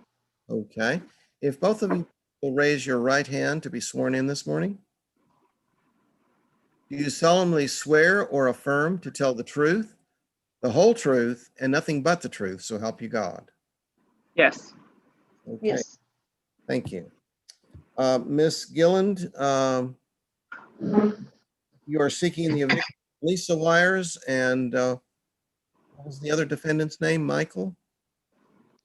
Okay. If both of you will raise your right hand to be sworn in this morning. Do you solemnly swear or affirm to tell the truth, the whole truth, and nothing but the truth, so help you God? Yes. Okay. Yes. Thank you. Ms. Gilland, you are seeking the eviction of Lisa Wires and what was the other defendant's name? Michael?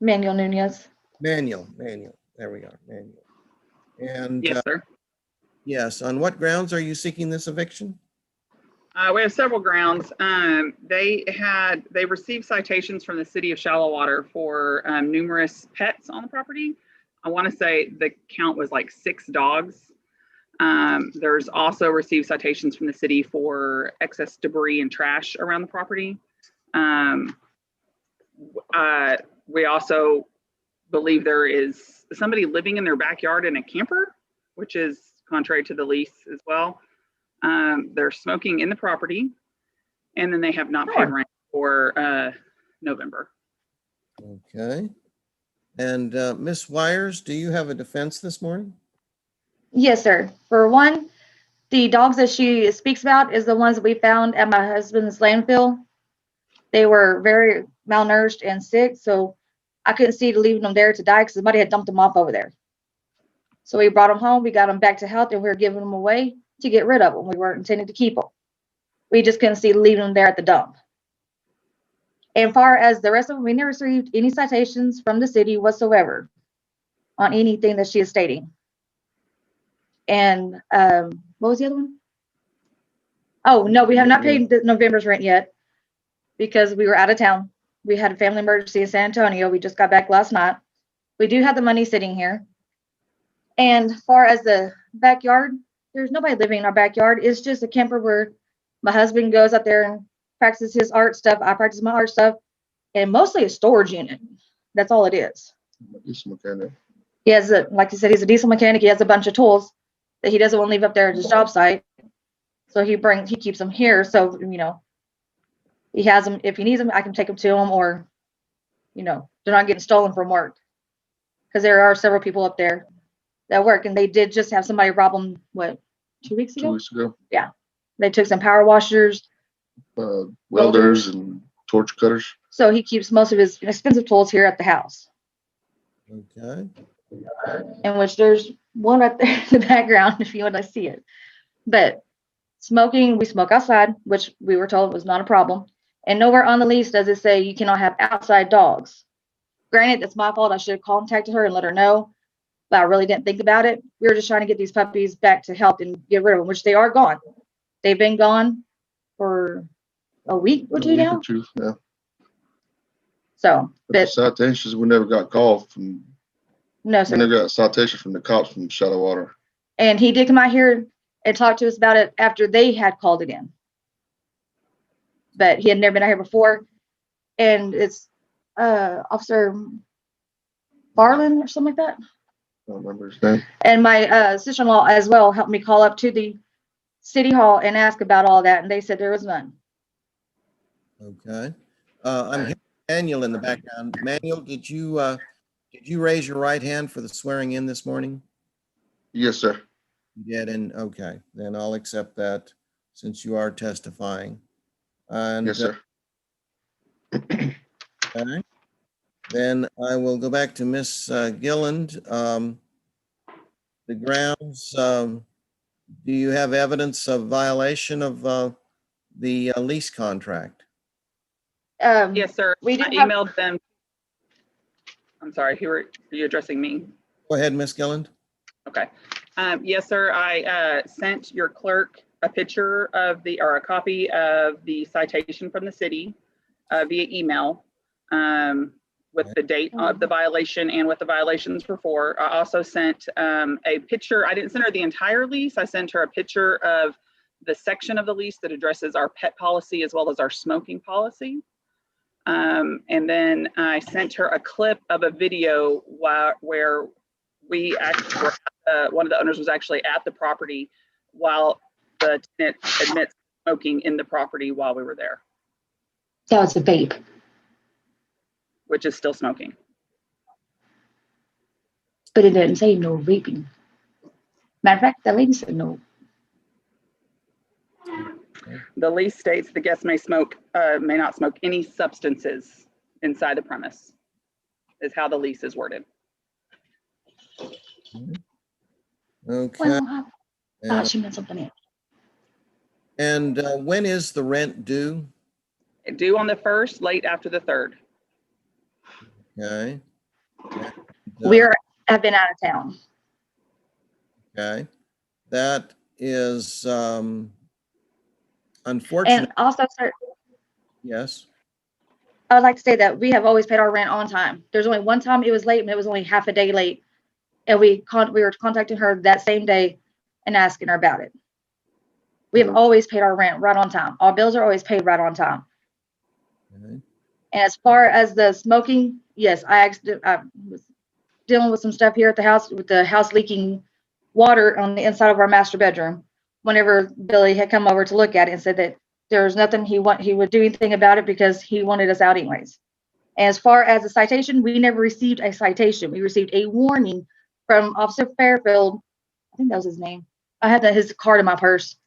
Manuel Nunez. Manuel. There we are, Manuel. And Yes, sir. yes, on what grounds are you seeking this eviction? We have several grounds. They received citations from the city of Shallowater for numerous pets on the property. I want to say the count was like 6 dogs. There's also received citations from the city for excess debris and trash around the property. We also believe there is somebody living in their backyard in a camper, which is contrary to the lease as well. They're smoking in the property, and then they have not paid rent for November. Okay. And Ms. Wires, do you have a defense this morning? Yes, sir. For one, the dogs that she speaks about is the ones that we found at my husband's landfill. They were very malnourished and sick, so I couldn't see leaving them there to die because somebody had dumped them off over there. So we brought them home. We got them back to health, and we were giving them away to get rid of them. We weren't intending to keep them. We just couldn't see leaving them there at the dump. And far as the rest of them, we never received any citations from the city whatsoever on anything that she is stating. And what was the other one? Oh, no, we have not paid November's rent yet because we were out of town. We had a family emergency in San Antonio. We just got back last night. We do have the money sitting here. And far as the backyard, there's nobody living in our backyard. It's just a camper where my husband goes out there and practices his art stuff. I practice my art stuff, and mostly a storage unit. That's all it is. Diesel mechanic. He has like you said, he's a diesel mechanic. He has a bunch of tools that he doesn't want to leave up there at his job site. So he keeps them here. So, he has them. If he needs them, I can take them to him, or, they're not getting stolen from work. Because there are several people up there that work, and they did just have somebody rob them, 2 weeks ago? 2 weeks ago. Yeah. They took some power washers. Welders and torch cutters. So he keeps most of his expensive tools here at the house. Okay. In which there's one right there in the background if you want to see it. But smoking, we smoke outside, which we were told was not a problem. And nowhere on the lease does it say you cannot have outside dogs. Granted, that's my fault. I should have contacted her and let her know, but I really didn't think about it. We were just trying to get these puppies back to health and get rid of them, which they are gone. They've been gone for a week or two now. Yeah. So, but citations, we never got called from. No, sir. We never got a citation from the cops from Shallow Water. And he did come out here and talk to us about it after they had called it in. But he had never been out here before. And it's Officer Barlin or something like that. I don't remember his name. And my sister-in-law as well helped me call up to the city hall and ask about all that. And they said there was none. Okay. I'm hearing Manuel in the background. Manuel, did you raise your right hand for the swearing in this morning? Yes, sir. You did, and okay, then I'll accept that since you are testifying. And, yes, sir. Okay. Then I will go back to Miss Gilland. The grounds, do you have evidence of violation of the lease contract? Yes, sir. We I emailed them. I'm sorry, who are you addressing me? Go ahead, Miss Gilland. Okay. Yes, sir. I sent your clerk a picture of or a copy of the citation from the city via email with the date of the violation and what the violations were for. I also sent a picture. I didn't send her the entire lease. I sent her a picture of the section of the lease that addresses our pet policy as well as our smoking policy. And then I sent her a clip of a video where we actually were, one of the owners was actually at the property while the tenant admits smoking in the property while we were there. That was a vape. Which is still smoking. But it didn't say no vaping. Matter of fact, that lady said no. The lease states the guest may not smoke any substances inside the premise, is how the lease is worded. Okay. Well, I thought she meant something else. And when is the rent due? Due on the 1st, late after the 3rd. Okay. We have been out of town. Okay. That is unfortunate. And also, sir, yes. I'd like to say that we have always paid our rent on time. There's only one time it was late, and it was only half a day late. And we were contacting her that same day and asking her about it. We have always paid our rent right on time. Our bills are always paid right on time. Okay. And as far as the smoking, yes, I was dealing with some stuff here at the house with the house leaking water on the inside of our master bedroom. Whenever Billy had come over to look at it and said that there was nothing he would do anything about it because he wanted us out anyways. And as far as a citation, we never received a citation. We received a warning from Officer Fairfield. I think that was his name. I had his card in my purse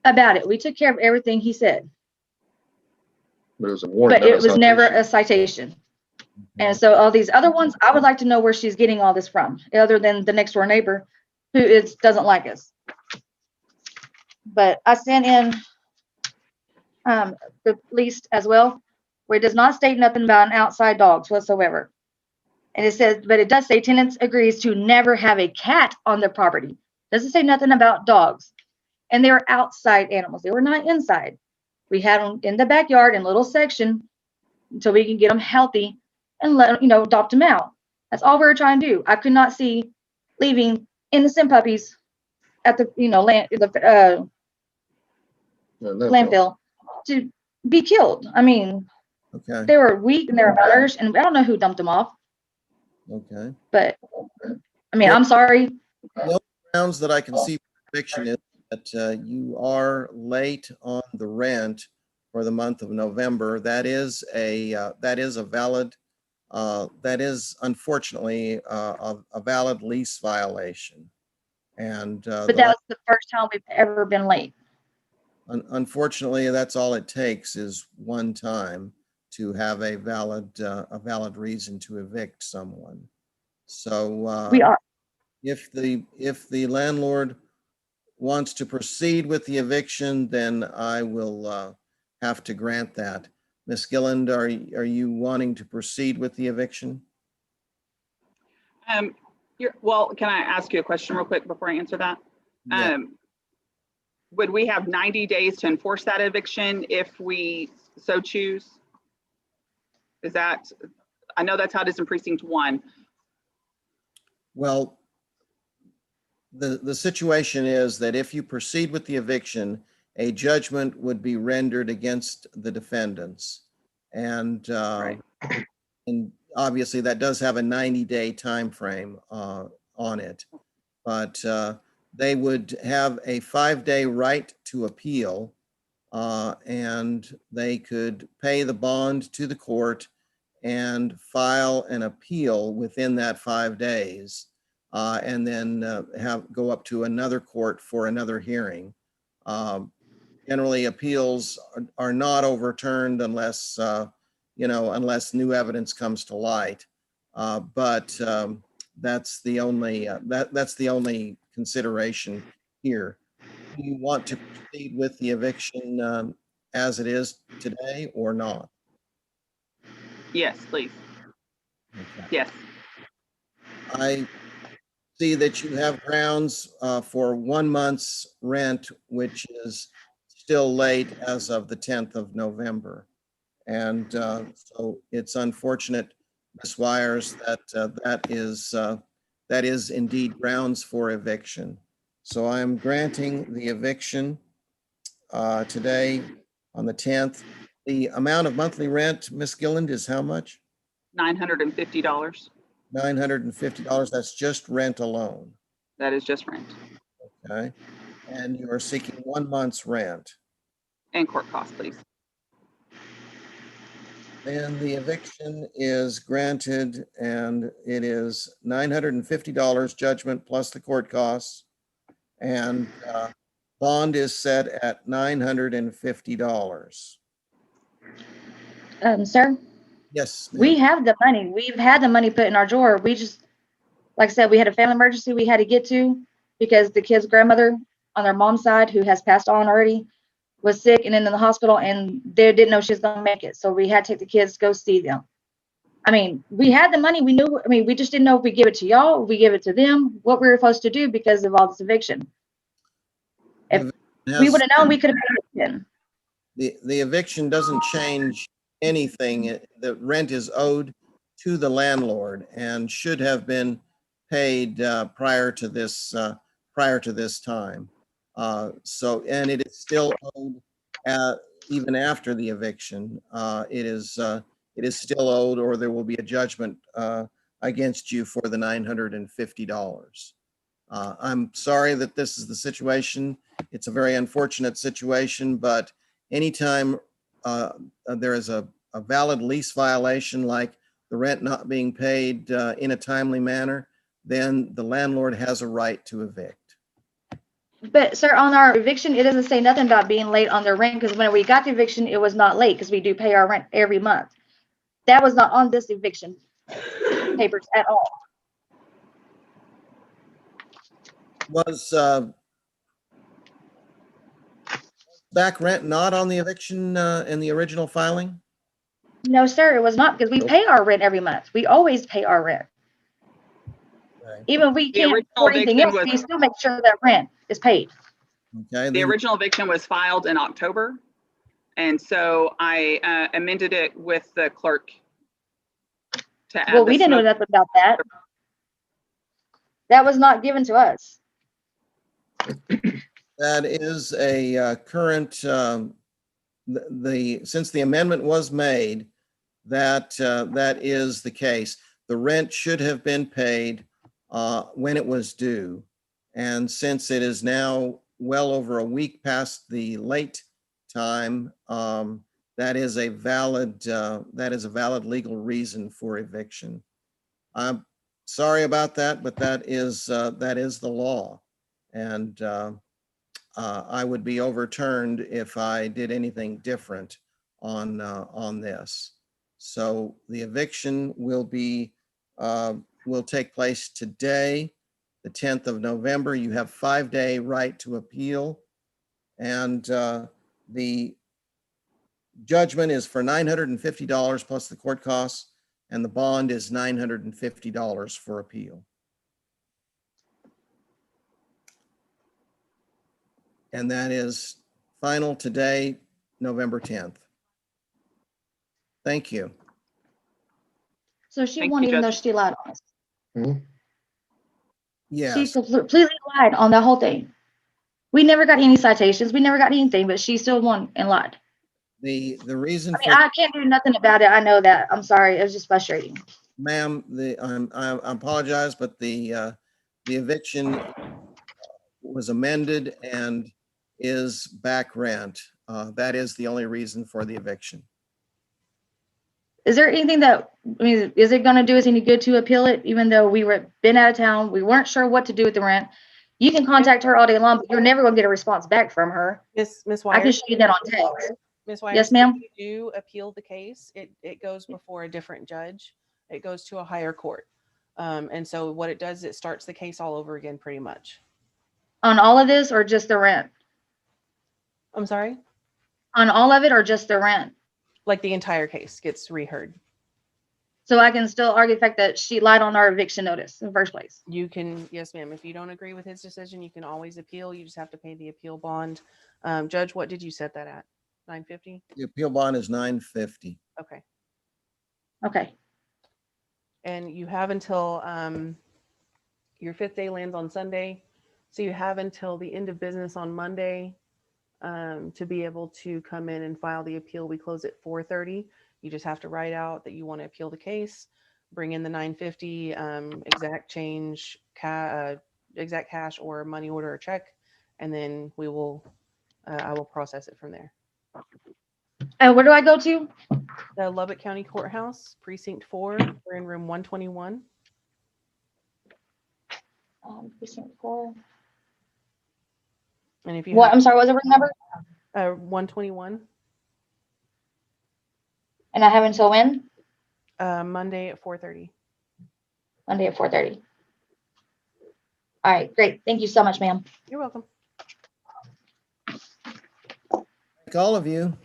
about it. We took care of everything he said. But it was a warning. But it was never a citation. And so all these other ones, I would like to know where she's getting all this from, other than the next door neighbor who doesn't like us. But I sent in the lease as well, where it does not state nothing about an outside dogs whatsoever. And it says, but it does say tenants agrees to never have a cat on the property. Doesn't say nothing about dogs. And they were outside animals. They were not inside. We had them in the backyard in a little section until we can get them healthy and let adopt them out. That's all we were trying to do. I could not see leaving innocent puppies at the landfill to be killed. I mean, Okay. they were weak and they were malnourished, and I don't know who dumped them off. Okay. But I mean, I'm sorry. The only grounds that I can see for eviction is that you are late on the rent for the month of November. That is a valid, that is unfortunately a valid lease violation. And But that was the first time we've ever been late. Unfortunately, that's all it takes is one time to have a valid reason to evict someone. So We are. if the landlord wants to proceed with the eviction, then I will have to grant that. Ms. Gilland, are you wanting to proceed with the eviction? Well, can I ask you a question real quick before I answer that? Yeah. Would we have 90 days to enforce that eviction if we so choose? Is that, I know that's how it is in precinct 1. Well, the situation is that if you proceed with the eviction, a judgment would be rendered against the defendants. And and obviously that does have a 90-day time frame on it. But they would have a 5-day right to appeal, and they could pay the bond to the court and file an appeal within that 5 days, and then go up to another court for another hearing. Generally, appeals are not overturned unless unless new evidence comes to light. But that's the only that's the only consideration here. Do you want to proceed with the eviction as it is today or not? Yes, please. Okay. Yes. I see that you have grounds for 1 month's rent, which is still late as of the 10th of November. And so it's unfortunate, Ms. Wires, that that is indeed grounds for eviction. So I'm granting the eviction today on the 10th. The amount of monthly rent, Ms. Gilland, is how much? $950. $950. That's just rent alone. That is just rent. Okay. And you are seeking 1 month's rent. And court costs, please. Then the eviction is granted, and it is $950 judgment plus the court costs. And bond is set at $950. Sir, Yes, ma'am. we have the money. We've had the money put in our drawer. We just, like I said, we had a family emergency we had to get to because the kid's grandmother on their mom's side, who has passed on already, was sick and in the hospital, and they didn't know she was going to make it. So we had to take the kids to go see them. I mean, we had the money. We knew, I mean, we just didn't know if we give it to y'all, if we give it to them, what we were supposed to do because of all this eviction. If we would have known, we could have paid it then. The eviction doesn't change anything. The rent is owed to the landlord and should have been paid prior to this time. So, and it is still owed even after the eviction. It is still owed, or there will be a judgment against you for the $950. I'm sorry that this is the situation. It's a very unfortunate situation, but anytime there is a valid lease violation, like the rent not being paid in a timely manner, then the landlord has a right to evict. But sir, on our eviction, it doesn't say nothing about being late on their rent, because when we got the eviction, it was not late because we do pay our rent every month. That was not on this eviction papers at all. Was back rent not on the eviction in the original filing? No, sir, it was not, because we pay our rent every month. We always pay our rent. Okay. Even if we The can't original afford anything eviction else, was we still make sure that rent is paid. Okay. the original eviction was filed in October, and so I amended it with the clerk to add Well, the we didn't know smoke. nothing about that. That was not given to us. That is a current, since the amendment was made, that is the case. The rent should have been paid when it was due. And since it is now well over a week past the late time, that is a valid legal reason for eviction. I'm sorry about that, but that is the law. And I would be overturned if I did anything different on this. So the eviction will take place today, the 10th of November. You have 5-day right to appeal, and the judgment is for $950 plus the court costs, and the bond is $950 for appeal. And that is final today, November 10th. Thank you. So she Thank won, you, even though Judge. she lied on us. She Yes, completely lied on the whole thing. We never got any citations. We never got anything, but she still won and lied. the reason I mean, for, I can't do nothing about it. I know that. I'm sorry. It was just frustrating. ma'am, I apologize, but the eviction was amended and is back rent. That is the only reason for the eviction. Is there anything that, I mean, is it going to do us any good to appeal it, even though we were been out of town? We weren't sure what to do with the rent. You can contact her all day long, but you're never going to get a response back from her. Miss I can Wires, show you that on text. Miss Wires, Yes, ma'am. if you do appeal the case, it goes before a different judge. It goes to a higher court. And so what it does, it starts the case all over again, pretty much. On all of this, or just the rent? I'm sorry? On all of it, or just the rent? Like the entire case gets reheard. So I can still argue the fact that she lied on our eviction notice in the first place. You can, yes, ma'am. If you don't agree with his decision, you can always appeal. You just have to pay the appeal bond. Judge, what did you set that at? $950? The appeal bond is $950. Okay. Okay. And you have until your 5th day lands on Sunday. So you have until the end of business on Monday to be able to come in and file the appeal. We close at 4:30. You just have to write out that you want to appeal the case, bring in the $950, exact change, exact cash or money order or check, and then we will, I will process it from there. And where do I go to? The Lubbock County Courthouse, Precinct 4. We're in room 121. Precinct 4. And if you What? have I'm sorry. What was the room number? 121, And I have until when? Monday at 4:30. Monday at 4:30. All right. Great. Thank you so much, ma'am. You're welcome. Thank all of you,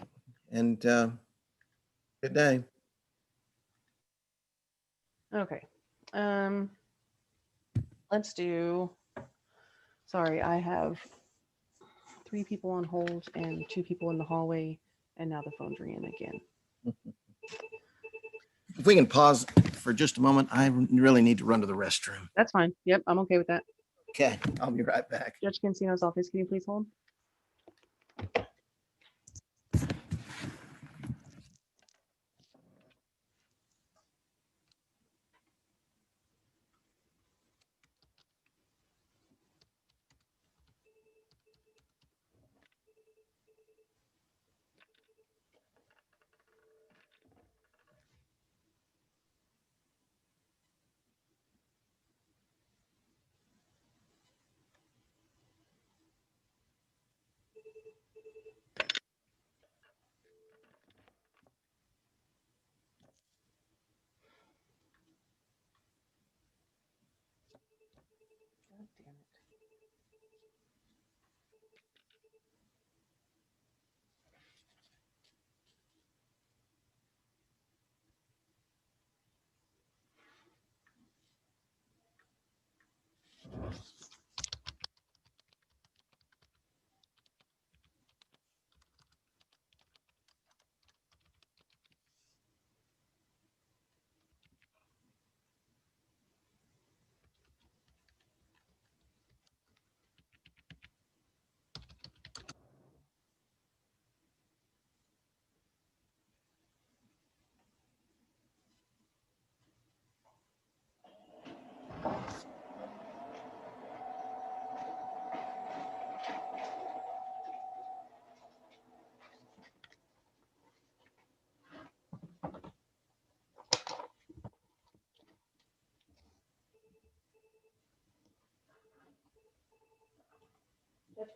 and good day. Okay. Let's do, sorry, I have 3 people on hold and 2 people in the hallway, and now the phone's ringing again. If we can pause for just a moment, I really need to run to the restroom. That's fine. Yep, I'm okay with that. Okay, I'll be right back. Judge Cancino's office, can you please hold?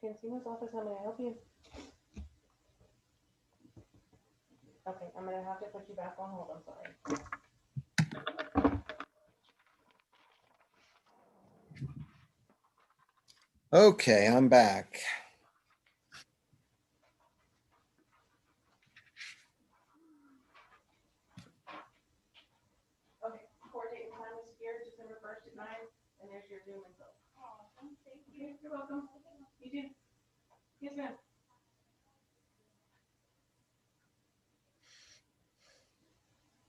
Cancino's office, how may I help you? Okay, I'm gonna have to put you back on hold, I'm sorry. Okay, I'm back. Okay, court date and time is here, December 1st at 9, and there's your Zoom info. Awesome, thank you. You're welcome. You too. Yes, ma'am.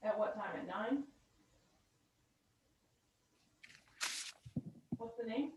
At what time? At 9? What's the name?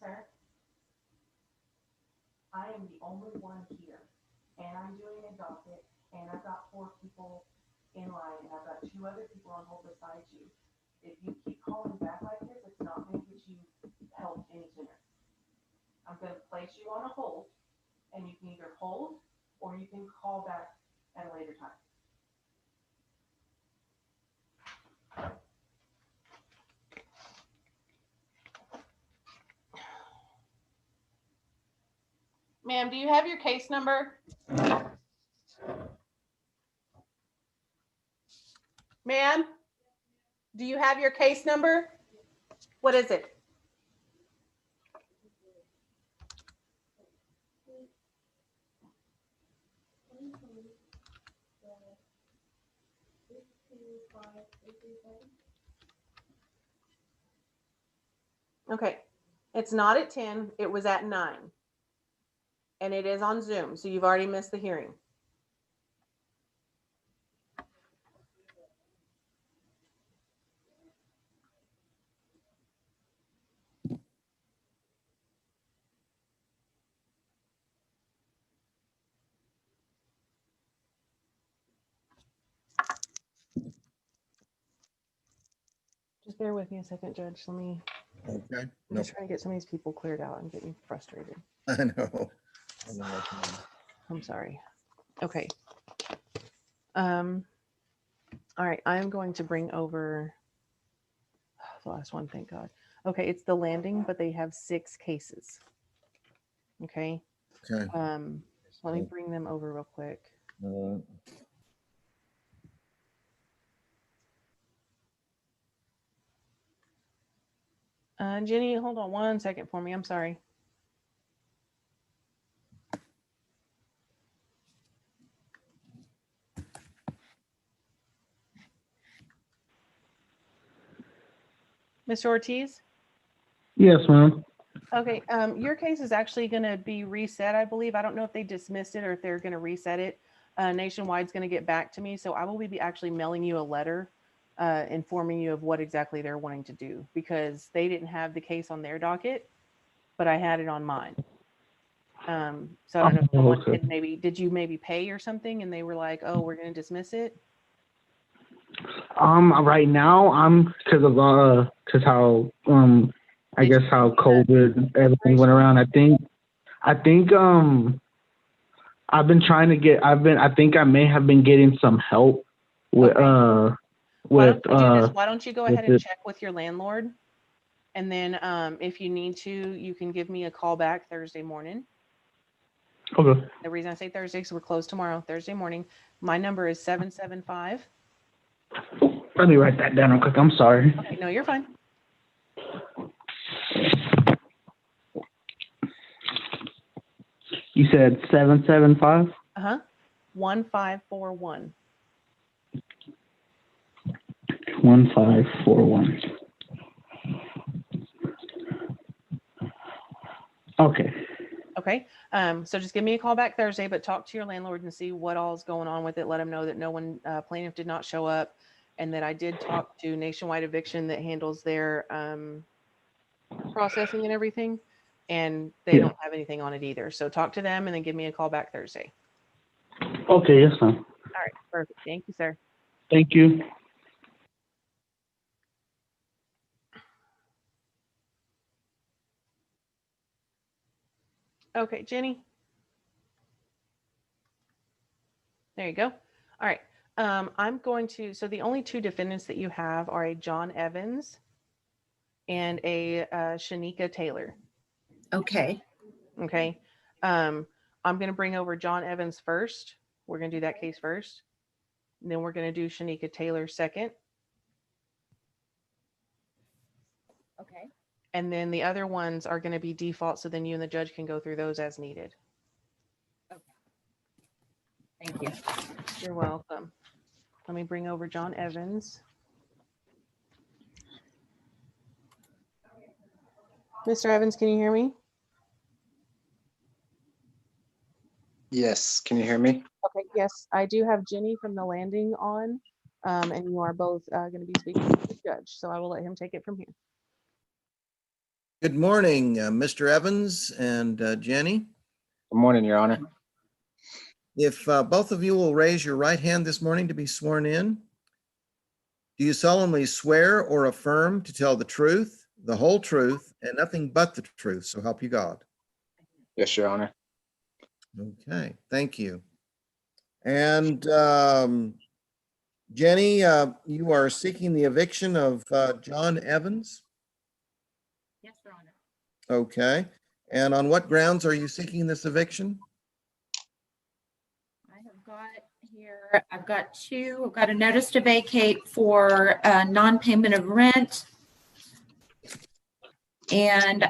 Sir, I am the only one here, and I'm doing a docket, and I've got 4 people in line, and I've got 2 other people on hold beside you. If you keep calling back like this, it's not going to get you help any sooner. I'm going to place you on a hold, and you can either hold or you can call back at a later time. Ma'am, do you have your case number? Ma'am, do you have your case number? What is it? Okay, it's not at 10, it was at 9. And it is on Zoom, so you've already missed the hearing. Just bear with me a second, Judge. Let me, Okay. I'm No, just trying to get some of these people cleared out. I'm getting frustrated. I know. I know what you mean. I'm sorry. Okay. All right, I am going to bring over the last one, thank God. Okay, it's the landing, but they have 6 cases. Okay. Okay. Let me bring them over real quick. Jenny, hold on 1 second for me. I'm sorry. Mr. Ortiz? Yes, ma'am. Okay, your case is actually going to be reset, I believe. I don't know if they dismissed it or if they're going to reset it. Nationwide's going to get back to me, so I will be actually mailing you a letter informing you of what exactly they're wanting to do, because they didn't have the case on their docket, but I had it on mine. So I don't know if someone okay. had did you maybe pay or something and they were like, oh, we're going to dismiss it? Right now I'm because how I guess how COVID everything went around. I think I've been trying to get. I think I may have been getting some help with Why with don't you do this? Why don't you go with ahead and it. check with your landlord? And then if you need to, you can give me a call back Thursday morning. Okay. The reason I say Thursday is we're closed tomorrow, Thursday morning. My number is 775. Let me write that down real quick. I'm sorry. Okay, no, you're fine. You said 775? 1541. 1541. Okay. Okay. So just give me a call back Thursday, but talk to your landlord and see what all is going on with it. Let them know that no one, plaintiff did not show up, and that I did talk to Nationwide Eviction that handles their processing and everything, and they don't have anything on it either. So talk to them and then give me a call back Thursday. Okay, yes, ma'am. All right, perfect. Thank you, sir. Thank you. Okay, Jenny. There you go. All right. I'm going to, so the only two defendants that you have are a John Evans and a Shanika Taylor. Okay. Okay. I'm going to bring over John Evans first. We're going to do that case first. And then we're going to do Shanika Taylor second. Okay. And then the other ones are going to be default. So then you and the judge can go through those as needed. Thank you. You're welcome. Let me bring over John Evans. Mr. Evans, can you hear me? Yes, can you hear me? Okay, yes, I do have Jenny from the landing on, and you are both going to be speaking to the judge, so I will let him take it from here. Good morning, Mr. Evans and Jenny. Good morning, Your Honor. If both of you will raise your right hand this morning to be sworn in. Do you solemnly swear or affirm to tell the truth, the whole truth, and nothing but the truth, so help you God? Yes, Your Honor. Okay, thank you. And Jenny, you are seeking the eviction of John Evans? Yes, Your Honor. Okay. And on what grounds are you seeking this eviction? I have got here, I've got a notice to vacate for non-payment of rent. And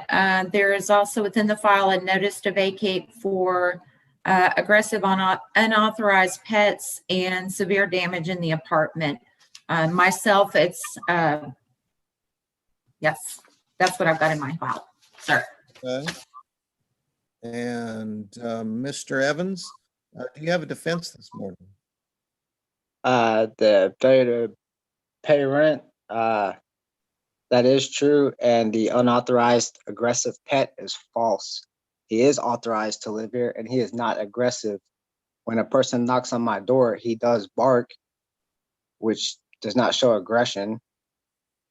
there is also within the file a notice to vacate for aggressive unauthorized pets and severe damage in the apartment. Myself, it's, yes, that's what I've got in my file, sir. Okay. And Mr. Evans, do you have a defense this morning? The failure to pay rent, that is true, and the unauthorized aggressive pet is false. He is authorized to live here, and he is not aggressive. When a person knocks on my door, he does bark, which does not show aggression,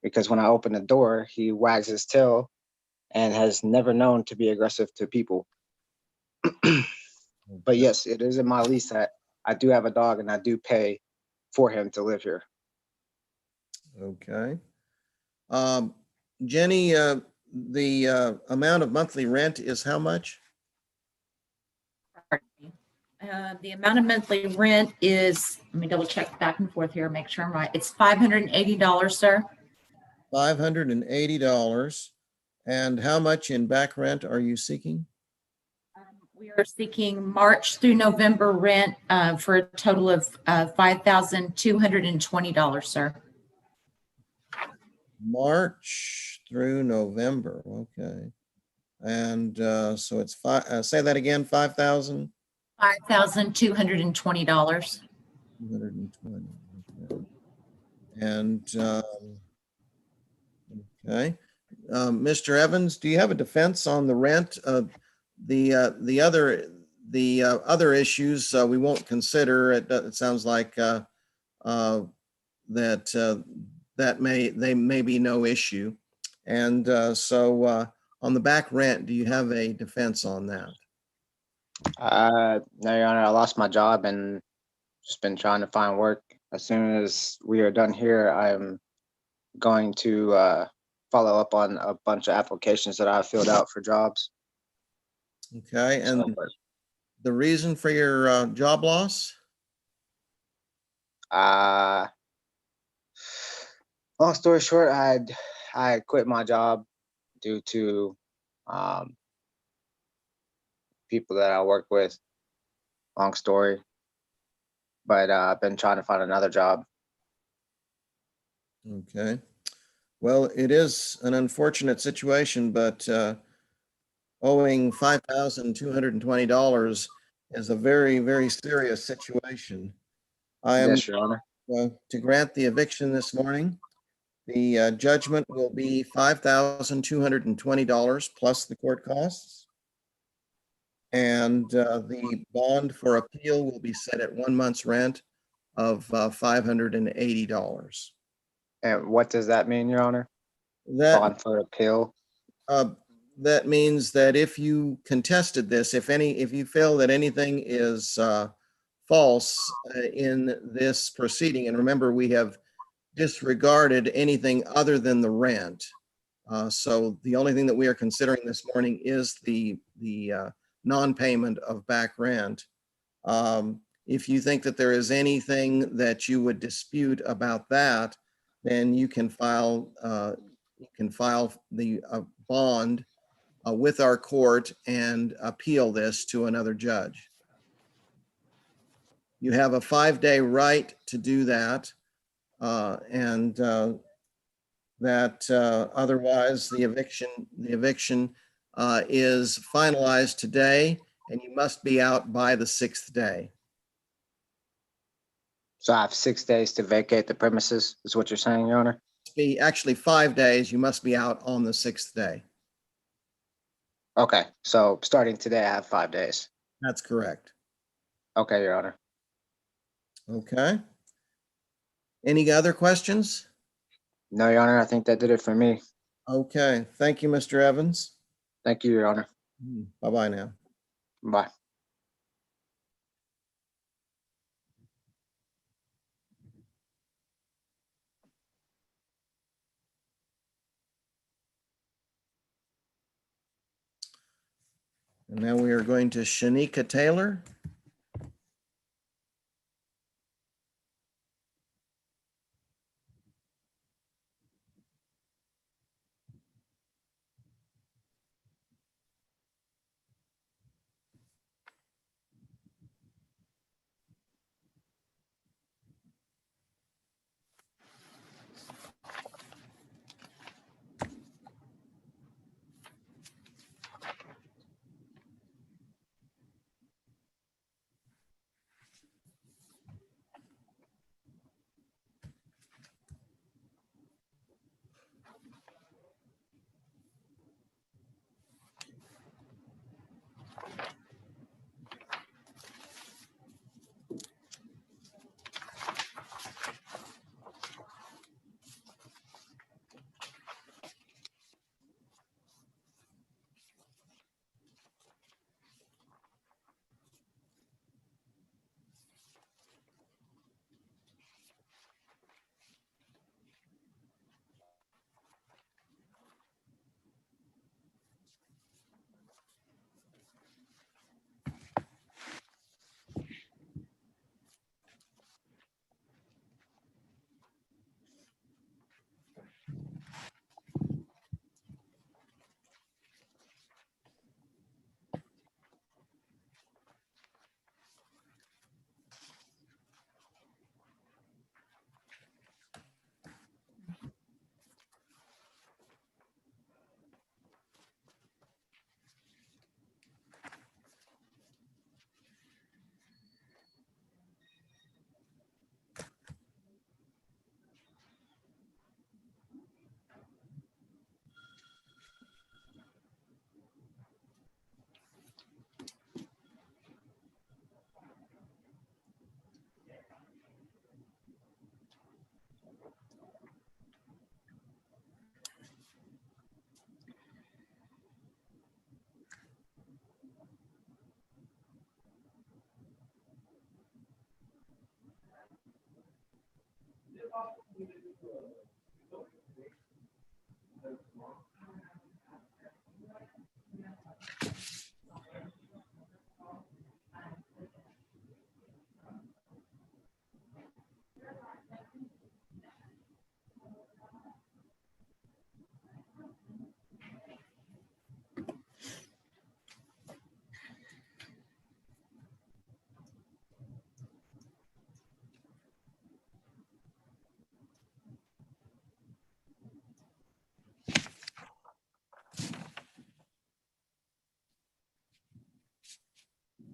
because when I open the door, he wags his tail and has never known to be aggressive to people. But yes, it is in my lease that I do have a dog and I do pay for him to live here. Okay. Jenny, the amount of monthly rent is how much? The amount of monthly rent is, let me double check back and forth here, make sure I'm right. It's $580, sir. $580. And how much in back rent are you seeking? We are seeking March through November rent for a total of $5,220, sir. March through November. Okay. And so it's say that again, 5,000? $5,220. 220. Okay. And okay. Mr. Evans, do you have a defense on the rent? The other issues we won't consider. It sounds like that they may be no issue. And so on the back rent, do you have a defense on that? No, Your Honor, I lost my job and just been trying to find work. As soon as we are done here, I'm going to follow up on a bunch of applications that I filled out for jobs. Okay, and the reason for your job loss? Long story short, I quit my job due to people that I work with. Long story, but I've been trying to find another job. Okay. Well, it is an unfortunate situation, but owing $5,220 is a very, very serious situation. I am Yes, Your Honor. to grant the eviction this morning. The judgment will be $5,220 plus the court costs. And the bond for appeal will be set at 1 month's rent of $580. And what does that mean, Your Honor? That Bond for appeal? that means that if you contested this, if you feel that anything is false in this proceeding, and remember, we have disregarded anything other than the rent. So the only thing that we are considering this morning is the non-payment of back rent. If you think that there is anything that you would dispute about that, then you can file the bond with our court and appeal this to another judge. You have a 5-day right to do that, and that otherwise the eviction is finalized today, and you must be out by the 6th day. So I have 6 days to vacate the premises, is what you're saying, Your Honor? Be actually 5 days. You must be out on the 6th day. Okay, so starting today, I have 5 days. That's correct. Okay, Your Honor. Okay. Any other questions? No, Your Honor, I think that did it for me. Okay. Thank you, Mr. Evans. Thank you, Your Honor. Bye-bye now. Bye. And now we are going to Shanika Taylor.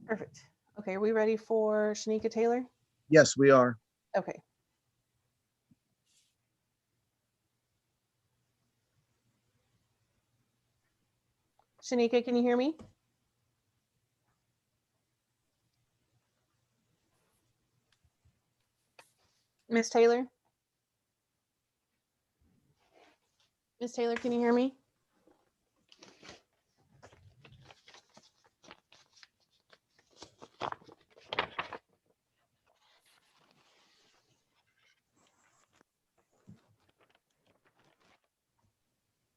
Perfect. Okay, are we ready for Shanika Taylor? Yes, we are. Okay. Shanika, can you hear me? Miss Taylor? Miss Taylor, can you hear me?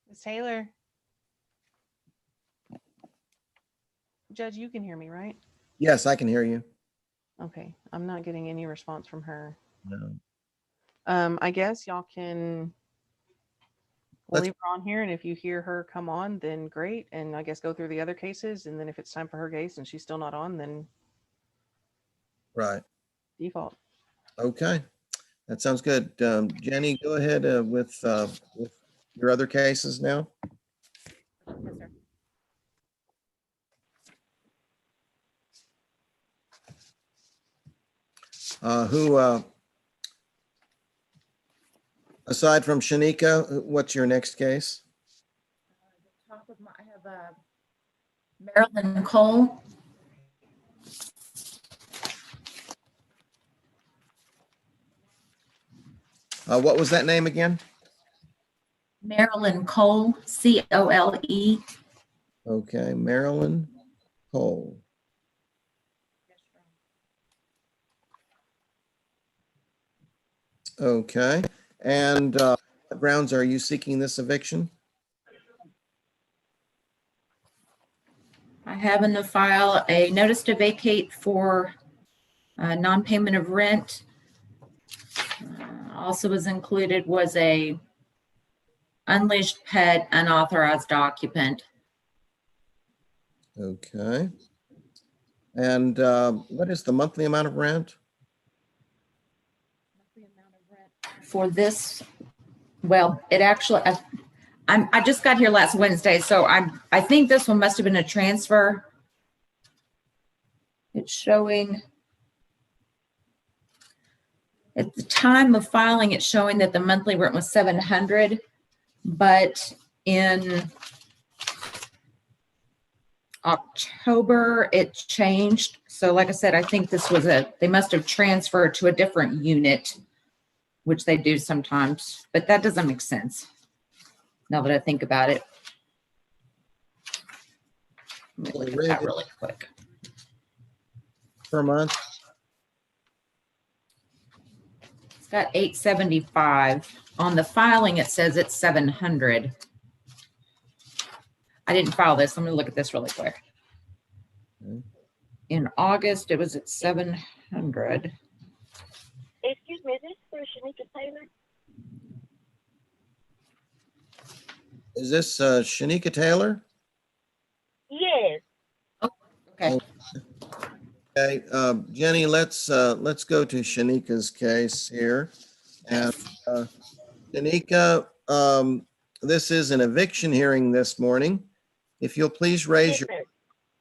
Miss Taylor? Judge, you can hear me, right? Yes, I can hear you. Okay, I'm not getting any response from her. No. I guess y'all can we'll Let's- leave her on here, and if you hear her come on, then great. And I guess go through the other cases, and then if it's time for her case and she's still not on, then Right. default. Okay. That sounds good. Jenny, go ahead with your other cases now. Yes, sir. Who, aside from Shanika, what's your next case? Top of my, I have Marilyn Cole. What was that name again? Marilyn Cole, C-O-L-E. Okay, Marilyn Cole. Okay, and what grounds are you seeking this eviction? I have in the file a notice to vacate for non-payment of rent. Also was included was a unleashed pet unauthorized occupant. Okay. And what is the monthly amount of rent? For this, well, it actually, I just got here last Wednesday, so I think this one must have been a transfer. It's showing, at the time of filing, it's showing that the monthly rent was 700, but in October, it changed. So like I said, I think this was they must have transferred to a different unit, which they do sometimes, but that doesn't make sense now that I think about it. Let me look at that really quick. Per month? It's got 875. On the filing, it says it's 700. I didn't file this. Let me look at this really quick. In August, it was at 700. Excuse me, is this for Shanika Taylor? Is this Shanika Taylor? Yes. Okay. Okay, Jenny, let's go to Shanika's case here. And Shanika, this is an eviction hearing this morning. If you'll please raise your,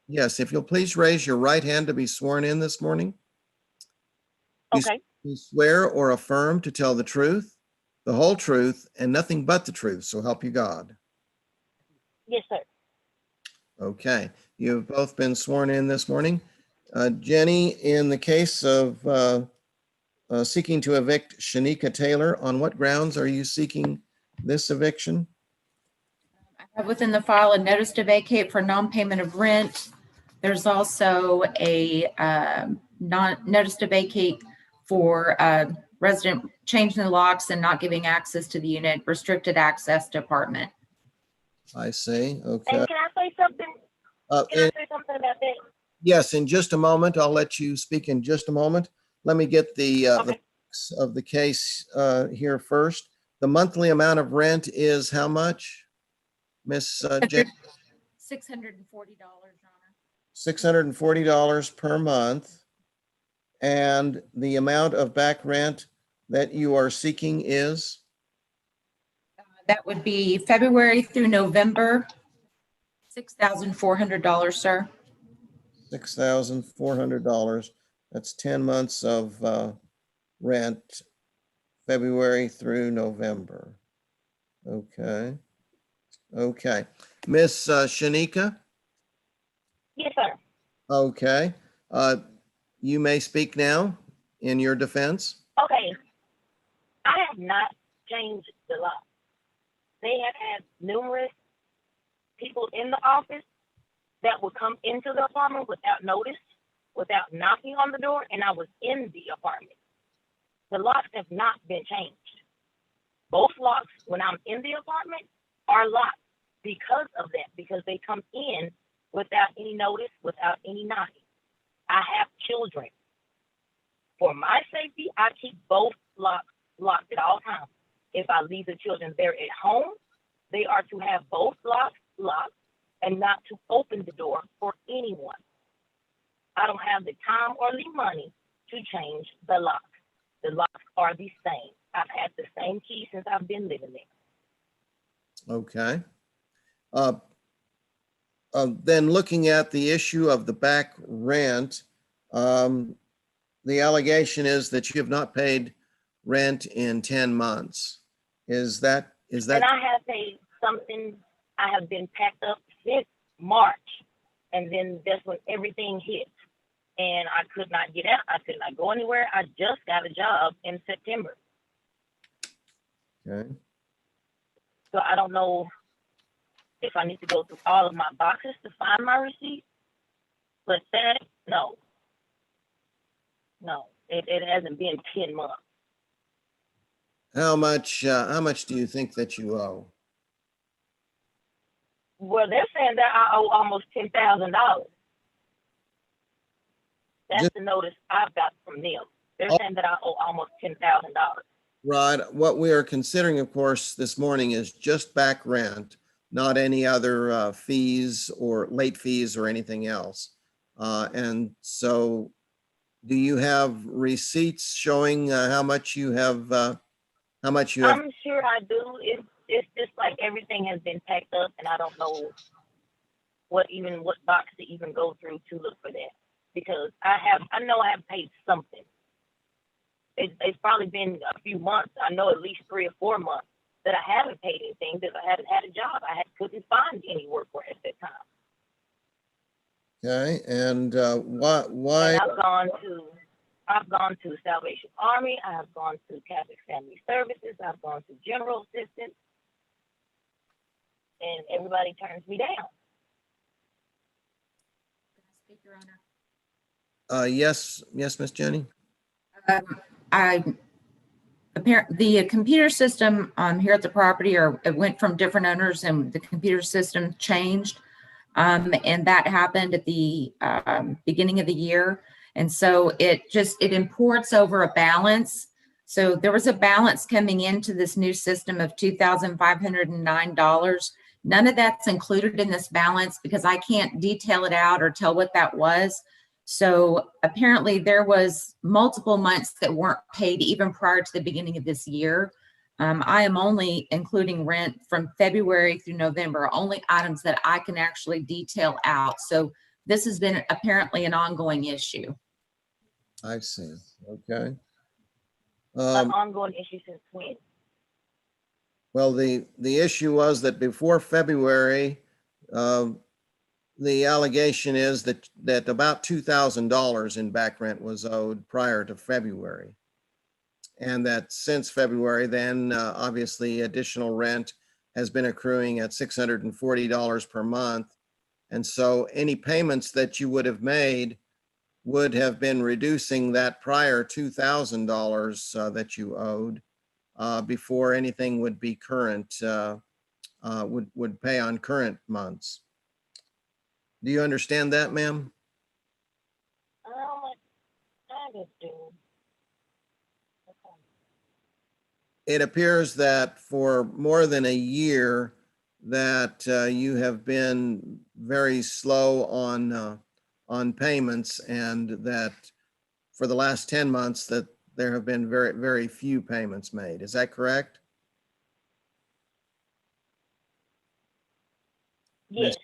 yes, if you'll please raise your right hand to be sworn in this morning. Okay. You swear or affirm to tell the truth, the whole truth, and nothing but the truth, so help you God. Yes, sir. Okay, you've both been sworn in this morning. Jenny, in the case of seeking to evict Shanika Taylor, on what grounds are you seeking this eviction? I have within the file a notice to vacate for non-payment of rent. There's also a notice to vacate for resident changing the locks and not giving access to the unit, restricted access to apartment. I see, okay. And can I say something? Can I say something about that? Yes, in just a moment. I'll let you speak in just a moment. Let me get the facts of the case here first. The monthly amount of rent is how much, Miss Jane? $640, Your Honor. $640 per month. And the amount of back rent that you are seeking is? That would be February through November, $6,400, sir. $6,400. That's 10 months of rent, February through November. Okay. Okay. Miss Shanika? Yes, sir. Okay. You may speak now in your defense. Okay. not changed the lock. They have had numerous people in the office that would come into the apartment without notice, without knocking on the door, and I was in the apartment. The locks have not been changed. Both locks, when I'm in the apartment, are locked because of that, because they come in without any notice, without any knocking. I have children. For my safety, I keep both locks locked at all times. If I leave the children there at home, they are to have both locks locked and not to open the door for anyone. I don't have the time or the money to change the locks. The locks are the same. I've had the same key since I've been living there. Okay. Then looking at the issue of the back rent, the allegation is that you have not paid rent in 10 months. Is that? And I have paid something. I have been packed up since March, and then that's when everything hit. And I could not get out. I could not go anywhere. I just got a job in September. Okay. So I don't know if I need to go through all of my boxes to find my receipt. But that, no. No, it hasn't been 10 months. How much do you think that you owe? Well, they're saying that I owe almost $10,000. That's the notice I've got from them. They're saying that I owe almost $10,000. Rod, what we are considering, of course, this morning is just back rent, not any other fees or late fees or anything else. And so do you have receipts showing how much you have? I'm sure I do. It's just like everything has been packed up, and I don't know what box to even go through to look for that, because I know I have paid something. It's probably been a few months. I know at least 3 or 4 months that I haven't paid anything because I haven't had a job. Couldn't find any work for at that time. Okay, and why? And I've gone to Salvation Army. I have gone to Catholic Family Services. I've gone to General Assistance, and everybody turns me down. Yes, Miss Jenny. The computer system here at the property it went from different owners, and the computer system changed. And that happened at the beginning of the year. And so it imports over a balance. So there was a balance coming into this new system of $2,509. None of that's included in this balance because I can't detail it out or tell what that was. So apparently there was multiple months that weren't paid even prior to the beginning of this year. I am only including rent from February through November, only items that I can actually detail out. So this has been apparently an ongoing issue. I see. Okay. An ongoing issue since when? Well, the issue was that before February, the allegation is that about $2,000 in back rent was owed prior to February. And that since February, then obviously additional rent has been accruing at $640 per month. And so any payments that you would have made would have been reducing that prior $2,000 that you owed before anything would be current, would pay on current months. Do you understand that, ma'am? I just do. It appears that for more than a year that you have been very slow on payments, and that for the last 10 months that there have been very, very few payments made. Is that correct? Yes.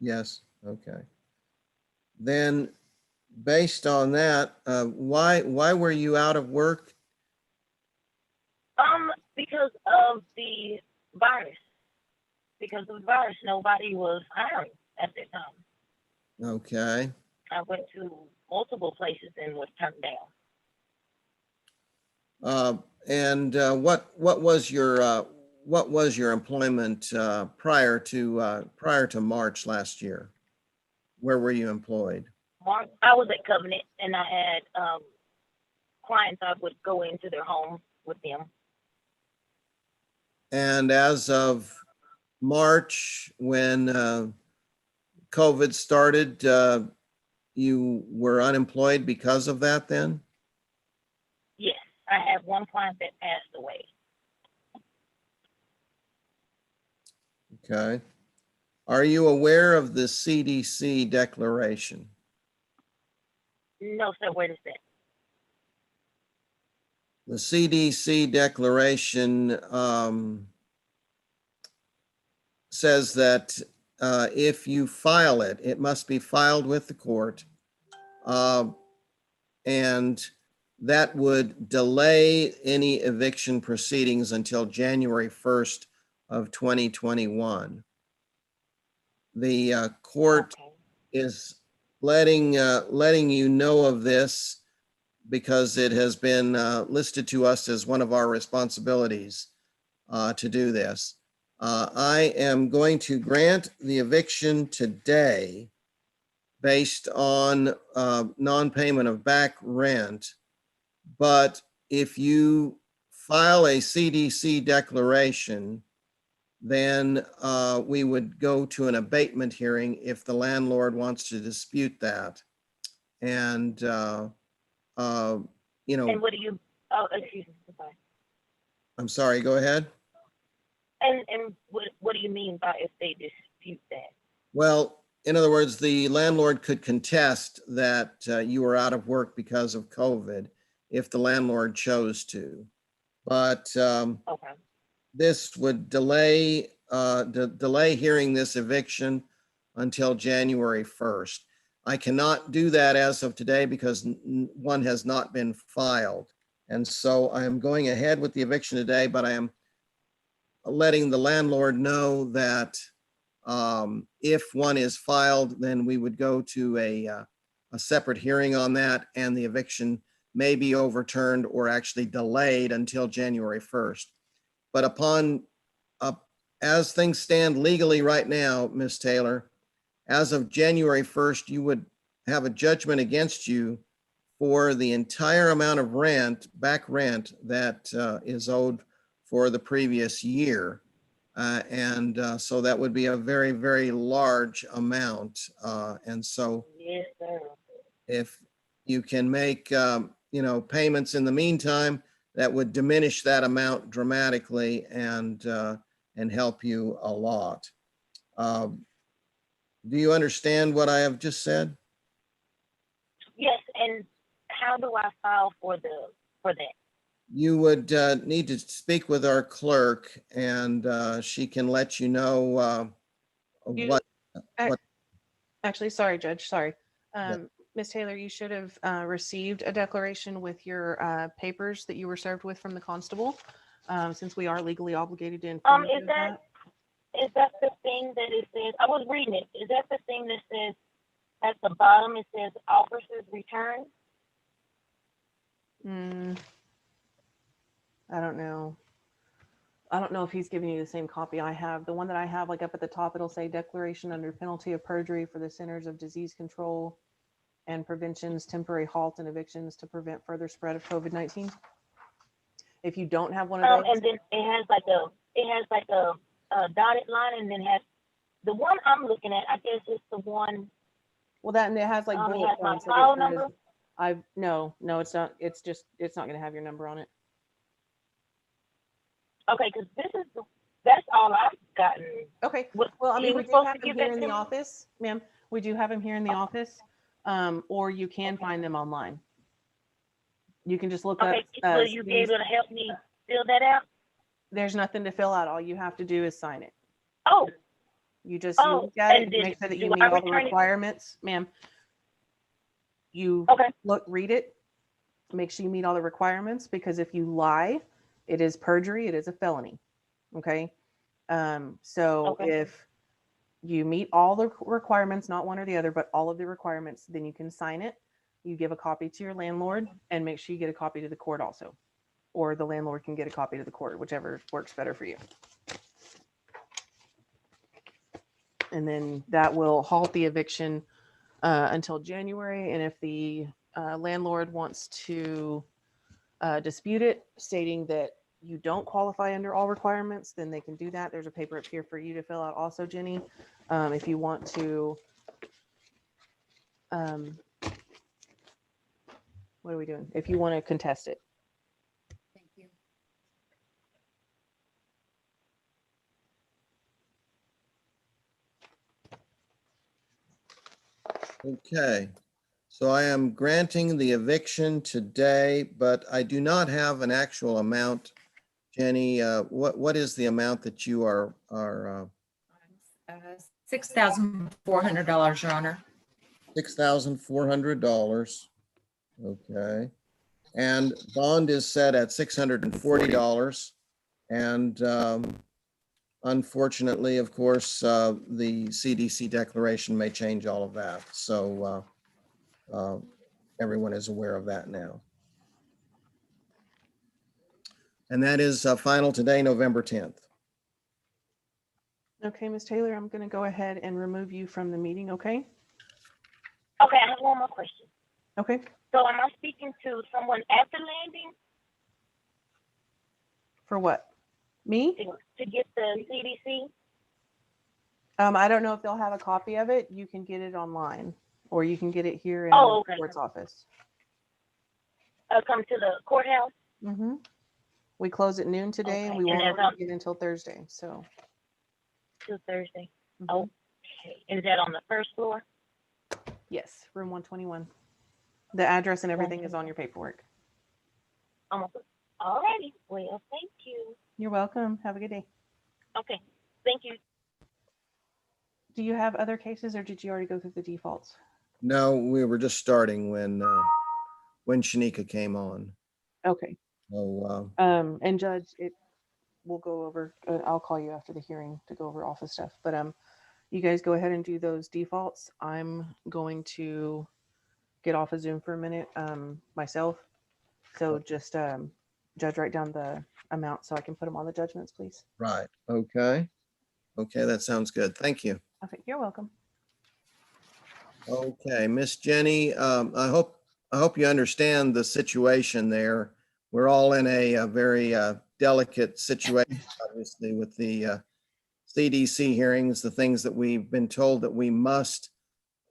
Yes. Okay. Then based on that, why were you out of work? Because of the virus. Because of the virus, nobody was hiring at that time. Okay. I went to multiple places and was turned down. And what was your employment prior to March last year? Where were you employed? Mark, I was at Covenant, and I had clients I would go into their homes with them. And as of March, when COVID started, you were unemployed because of that then? Yes, I had one client that passed away. Okay. Are you aware of the CDC declaration? No, sir, where is that? The CDC declaration says that if you file it, it must be filed with the court. And that would delay any eviction proceedings until January 1st of 2021. The court is letting you know of this because it has been listed to us as one of our responsibilities to do this. I am going to grant the eviction today based on non-payment of back rent. But if you file a CDC declaration, then we would go to an abatement hearing if the landlord wants to dispute that. And, you know. And what do you, oh, excuse me, sorry. I'm sorry, go ahead. And what do you mean by if they dispute that? Well, in other words, the landlord could contest that you were out of work because of COVID if the landlord chose to. But Okay. this would delay hearing this eviction until January 1st. I cannot do that as of today because one has not been filed. And so I am going ahead with the eviction today, but I am letting the landlord know that if one is filed, then we would go to a separate hearing on that, and the eviction may be overturned or actually delayed until January 1st. But as things stand legally right now, Ms. Taylor, as of January 1st, you would have a judgment against you for the entire amount of back rent that is owed for the previous year. So that would be a very, very large amount. And so yes, sir. If you can make, payments in the meantime, that would diminish that amount dramatically and help you a lot. Do you understand what I have just said? Yes, and how do I file for that? You would need to speak with our clerk, and she can let you know what. Actually, sorry, Judge, sorry. Ms. Taylor, you should have received a declaration with your papers that you were served with from the constable, since we are legally obligated to inform you of that. Is that the thing that it says? I was reading it. Is that the thing that says at the bottom? It says officers return. I don't know. I don't know if he's giving you the same copy I have. The one that I have, like up at the top, it'll say declaration under penalty of perjury for the Centers of Disease Control and Prevention's temporary halt and evictions to prevent further spread of COVID-19. If you don't have one of those, and then it has like a dotted line, and then has the one I'm looking at. I guess it's the one. Well, that, and it has like bullet points. File number. No, it's not. It's not going to have your number on it. Okay, because that's all I've gotten. Okay. Well, I mean, we do have him here in the office, ma'am. We do have him here in the office, or you can find them online. You can just look up. Will you be able to help me fill that out? There's nothing to fill out. All you have to do is sign it. Oh. You just look at it, make sure that you meet all the requirements, ma'am. You read it, make sure you meet all the requirements, because if you lie, it is perjury, it is a felony. Okay. If you meet all the requirements, not one or the other, but all of the requirements, then you can sign it. You give a copy to your landlord and make sure you get a copy to the court also. or the landlord can get a copy to the court, whichever works better for you. And then that will halt the eviction until January. And if the landlord wants to dispute it, stating that you don't qualify under all requirements, then they can do that. There's a paper up here for you to fill out also, Jenny. If you want to, what are we doing? If you want to contest it. Thank you. Okay, so I am granting the eviction today, but I do not have an actual amount. Jenny, what is the amount that you are $6,400, Your Honor. $6,400. Okay. And bond is set at $640. And unfortunately, of course, the CDC declaration may change all of that. So everyone is aware of that now. And that is final today, November 10th. Okay, Ms. Taylor, I'm going to go ahead and remove you from the meeting, okay? Okay, I have one more question. Okay. So am I speaking to someone at the landing For what? Me? to get the CDC? I don't know if they'll have a copy of it. You can get it online, or you can get it here in Oh, the okay. court's office. Come to the courthouse? Mm-hmm. We close at noon today, and we And won't that's get until Thursday. So. till Thursday. Mhm. Okay. Is that on the first floor? Yes, room 121. The address and everything is on your paperwork. All righty. Well, thank you. You're welcome. Have a good day. Okay. Thank you. Do you have other cases, or did you already go through the defaults? No, we were just starting when Shanika came on. Okay. So And Judge, we'll go over. I'll call you after the hearing to go over office stuff. But you guys go ahead and do those defaults. I'm going to get off of Zoom for a minute myself. So just Judge, write down the amount so I can put them on the judgments, please. right. Okay. Okay, that sounds good. Thank you. Okay, you're welcome. Okay, Miss Jenny, I hope you understand the situation there. We're all in a very delicate situation, obviously, with the CDC hearings, the things that we've been told that we must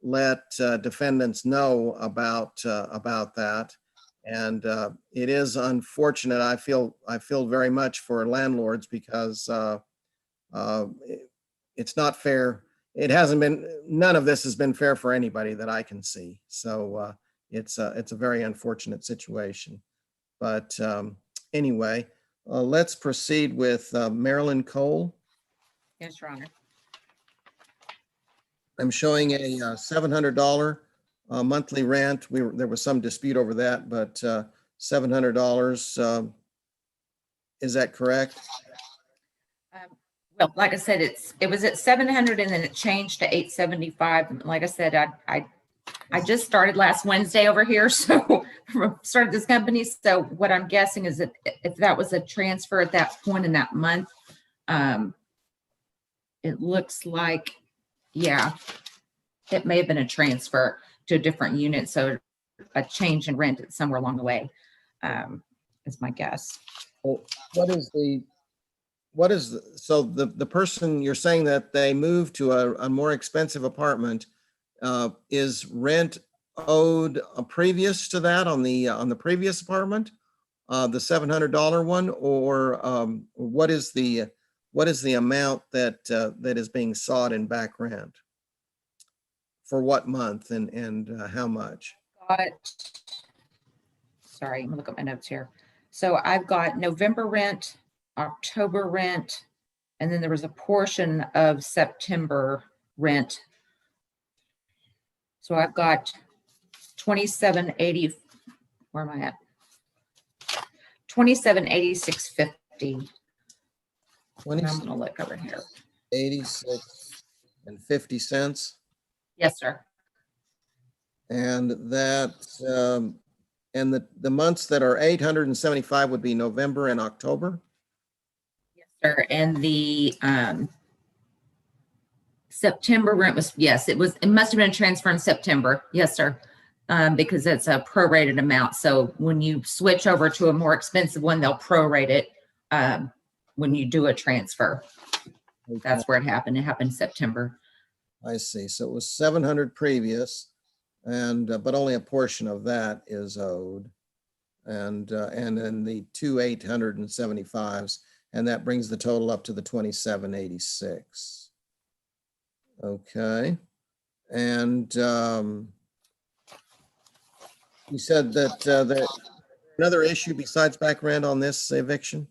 let defendants know about that. And it is unfortunate. I feel very much for landlords because it's not fair. It hasn't been, none of this has been fair for anybody that I can see. So it's a very unfortunate situation. But anyway, let's proceed with Marilyn Cole. Yes, Your Honor. I'm showing a $700 monthly rent. There was some dispute over that, but $700, is that correct? Well, like I said, it was at 700 and then it changed to 875. And like I said, I just started last Wednesday over here, so started this company. So what I'm guessing is that if that was a transfer at that point in that month, it looks like, yeah, it may have been a transfer to a different unit. So a change in rent somewhere along the way is my guess. Well, so the person, you're saying that they moved to a more expensive apartment, is rent owed previous to that on the previous apartment, the $700 one, or what is the amount that is being sought in back rent? For what month and how much? Sorry, I'm gonna look at my notes here. So I've got November rent, October rent, and then there was a portion of September rent. So I've got 2780. Where am I at? 2786.50. I'm gonna look over here. 86.50. Yes, sir. And that And the months that are 875 would be November and October? Sir, and the September rent was, yes, it must have been a transfer in September. Yes, sir. Because it's a prorated amount. So when you switch over to a more expensive one, they'll prorate it when you do a transfer. Okay. That's where it happened. It happened in September. I see. So it was 700 previous, and but only a portion of that is owed, and then the two 875s, and that brings the total up to the 2786. Okay, and you said that there another issue besides back rent on this eviction?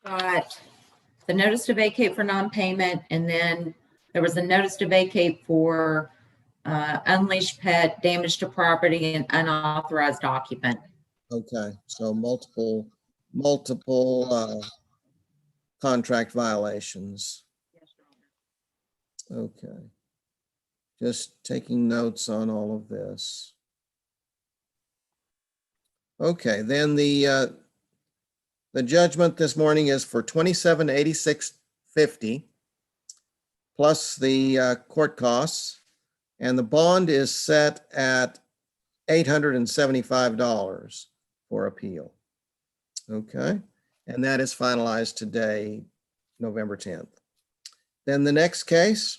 Got the notice to vacate for non-payment, and then there was a notice to vacate for unleashed pet, damage to property, and unauthorized occupant. Okay, so multiple contract violations. Okay. Just taking notes on all of this. Okay, then the judgment this morning is for $2786.50 plus the court costs, and the bond is set at $875 for appeal. Okay, and that is finalized today, November 10th. Then the next case.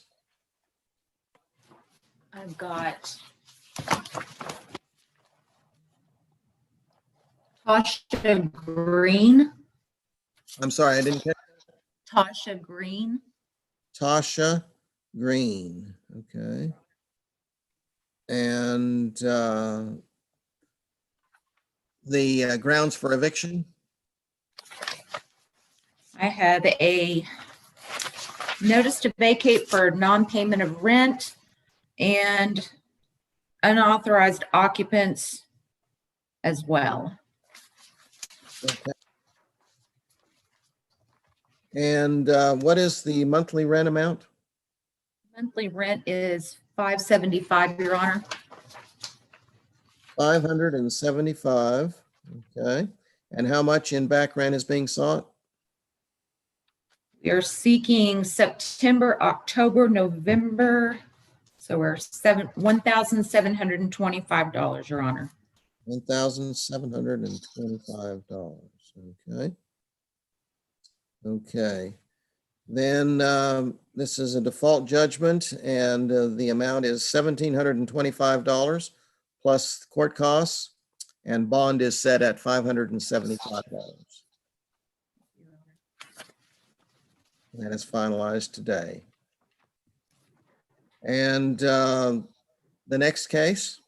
I've got Tasha Green. I'm sorry, I didn't catch. Tasha Green. Tasha Green, okay. And the grounds for eviction? I have a notice to vacate for non-payment of rent and unauthorized occupants as well. Okay. And what is the monthly rent amount? Monthly rent is $575, Your Honor. $575, okay. And how much in back rent is being sought? We are seeking September, October, November. So we're $1,725, Your Honor. $1,725, okay. Okay. Then this is a default judgment, and the amount is $1,725 plus court costs, and bond is set at $575. That is finalized today. And the next case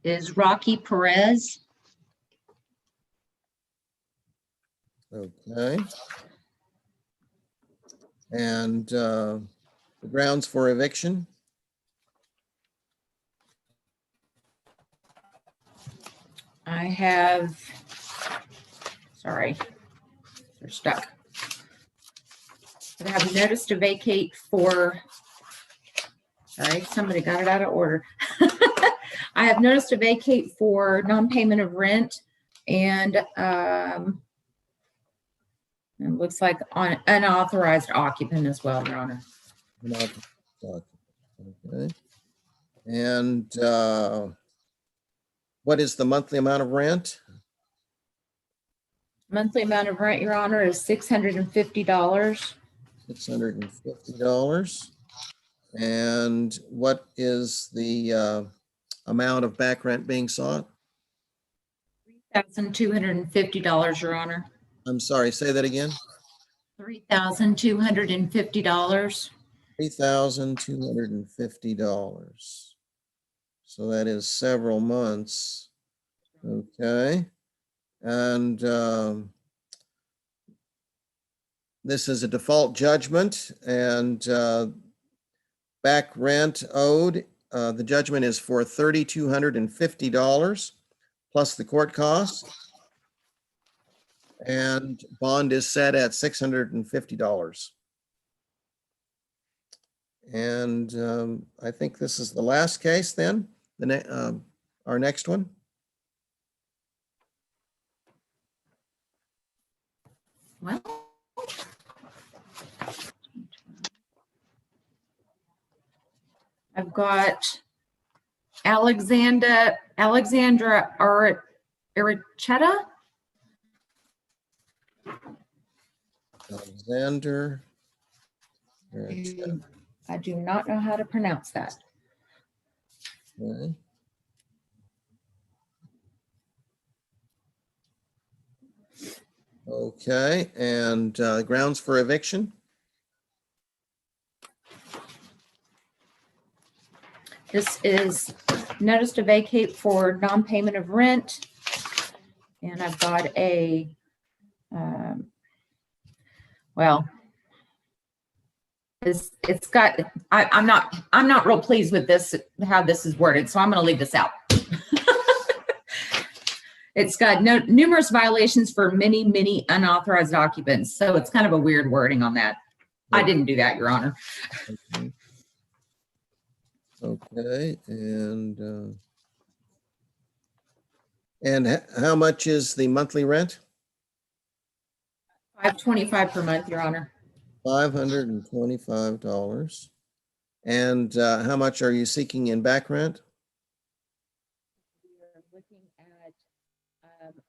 is Rocky Perez. Okay. And the grounds for eviction? I have, sorry, they're stuck. I have a notice to vacate for, sorry, somebody got it out of order. I have notice to vacate for non-payment of rent, and it looks like on unauthorized occupant as well, Your Honor. Okay. And what is the monthly amount of rent? Monthly amount of rent, Your Honor, is $650. $650. And what is the amount of back rent being sought? $3,250, Your Honor. I'm sorry, say that again. $3,250. $3,250. So that is several months. Okay. And this is a default judgment, and back rent owed. The judgment is for $3,250 plus the court costs, and bond is set at $650. And I think this is the last case then, our next one. Well, I've got Alexandra Arichetta. Alexander. I do not know how to pronounce that. Okay. Okay, and grounds for eviction? This is notice to vacate for non-payment of rent. And I've got a, well, it's got, I'm not real pleased with this, how this is worded, so I'm going to leave this out. It's got numerous violations for many unauthorized occupants. So it's kind of a weird wording on that. I didn't do that, Your Honor. Okay, and how much is the monthly rent? $525 per month, Your Honor. $525. And how much are you seeking in back rent? We are looking at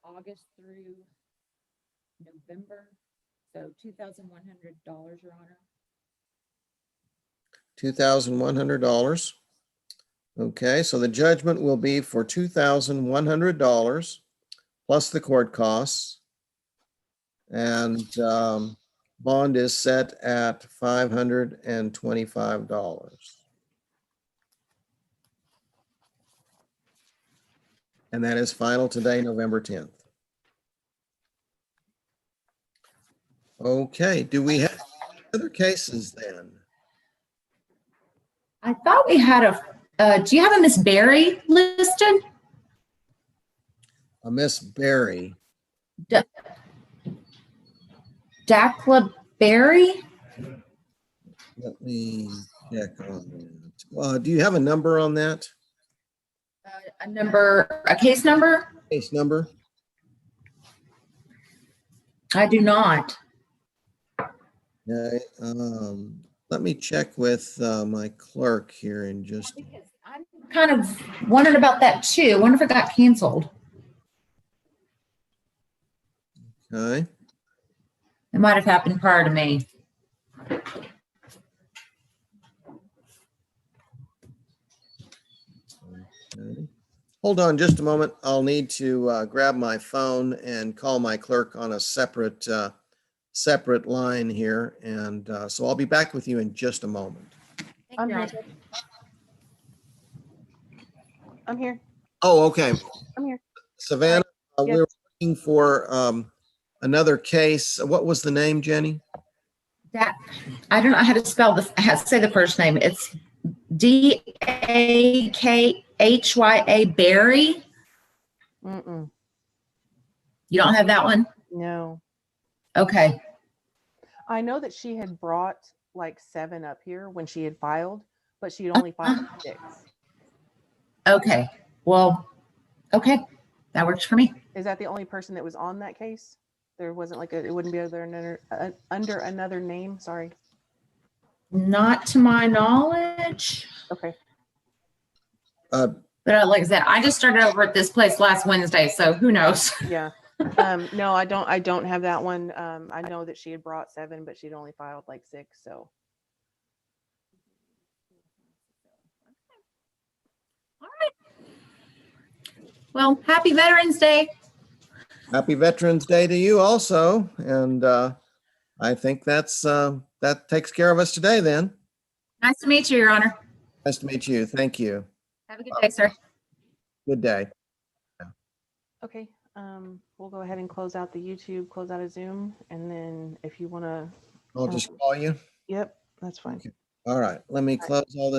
August through November, so $2,100, Your Honor. $2,100. Okay, so the judgment will be for $2,100 plus the court costs. And bond is set at $525. And that is final today, November 10th. Okay, do we have other cases then? I thought we had do you have a Miss Berry listed? A Miss Berry. Dakla Berry? Let me check on that. Do you have a number on that? A case number? Case number? I do not. Okay, let me check with my clerk here in just. I'm kind of wondering about that too. I wonder if it got canceled. Okay. It might have happened prior to me. Okay. Hold on just a moment. I'll need to grab my phone and call my clerk on a separate line here. And so I'll be back with you in just a moment. I'm here. I'm here. Oh, okay. I'm here. Savannah, Yes. we're looking for another case. What was the name, Jenny? I don't know how to spell this. I have to say the first name. It's Dakhya Berry. Mm-mm. You don't have that one? No. Okay. I know that she had brought like 7 up here when she had filed, but she had only filed 6. Okay. Well, okay. That works for me. Is that the only person that was on that case? There wasn't like it wouldn't be under another name. Sorry. Not to my knowledge. Okay. But like I said, I just started over at this place last Wednesday, so who knows? Yeah. No, I don't have that one. I know that she had brought 7, but she'd only filed like 6. So. All right. Well, happy Veterans Day. Happy Veterans Day to you also. And I think that takes care of us today then. Nice to meet you, Your Honor. Nice to meet you. Thank you. Have a good day, sir. Good day. Okay. We'll go ahead and close out the YouTube, close out of Zoom, and then if you want to. I'll just call you. Yep, that's fine. All right. Let me close all this.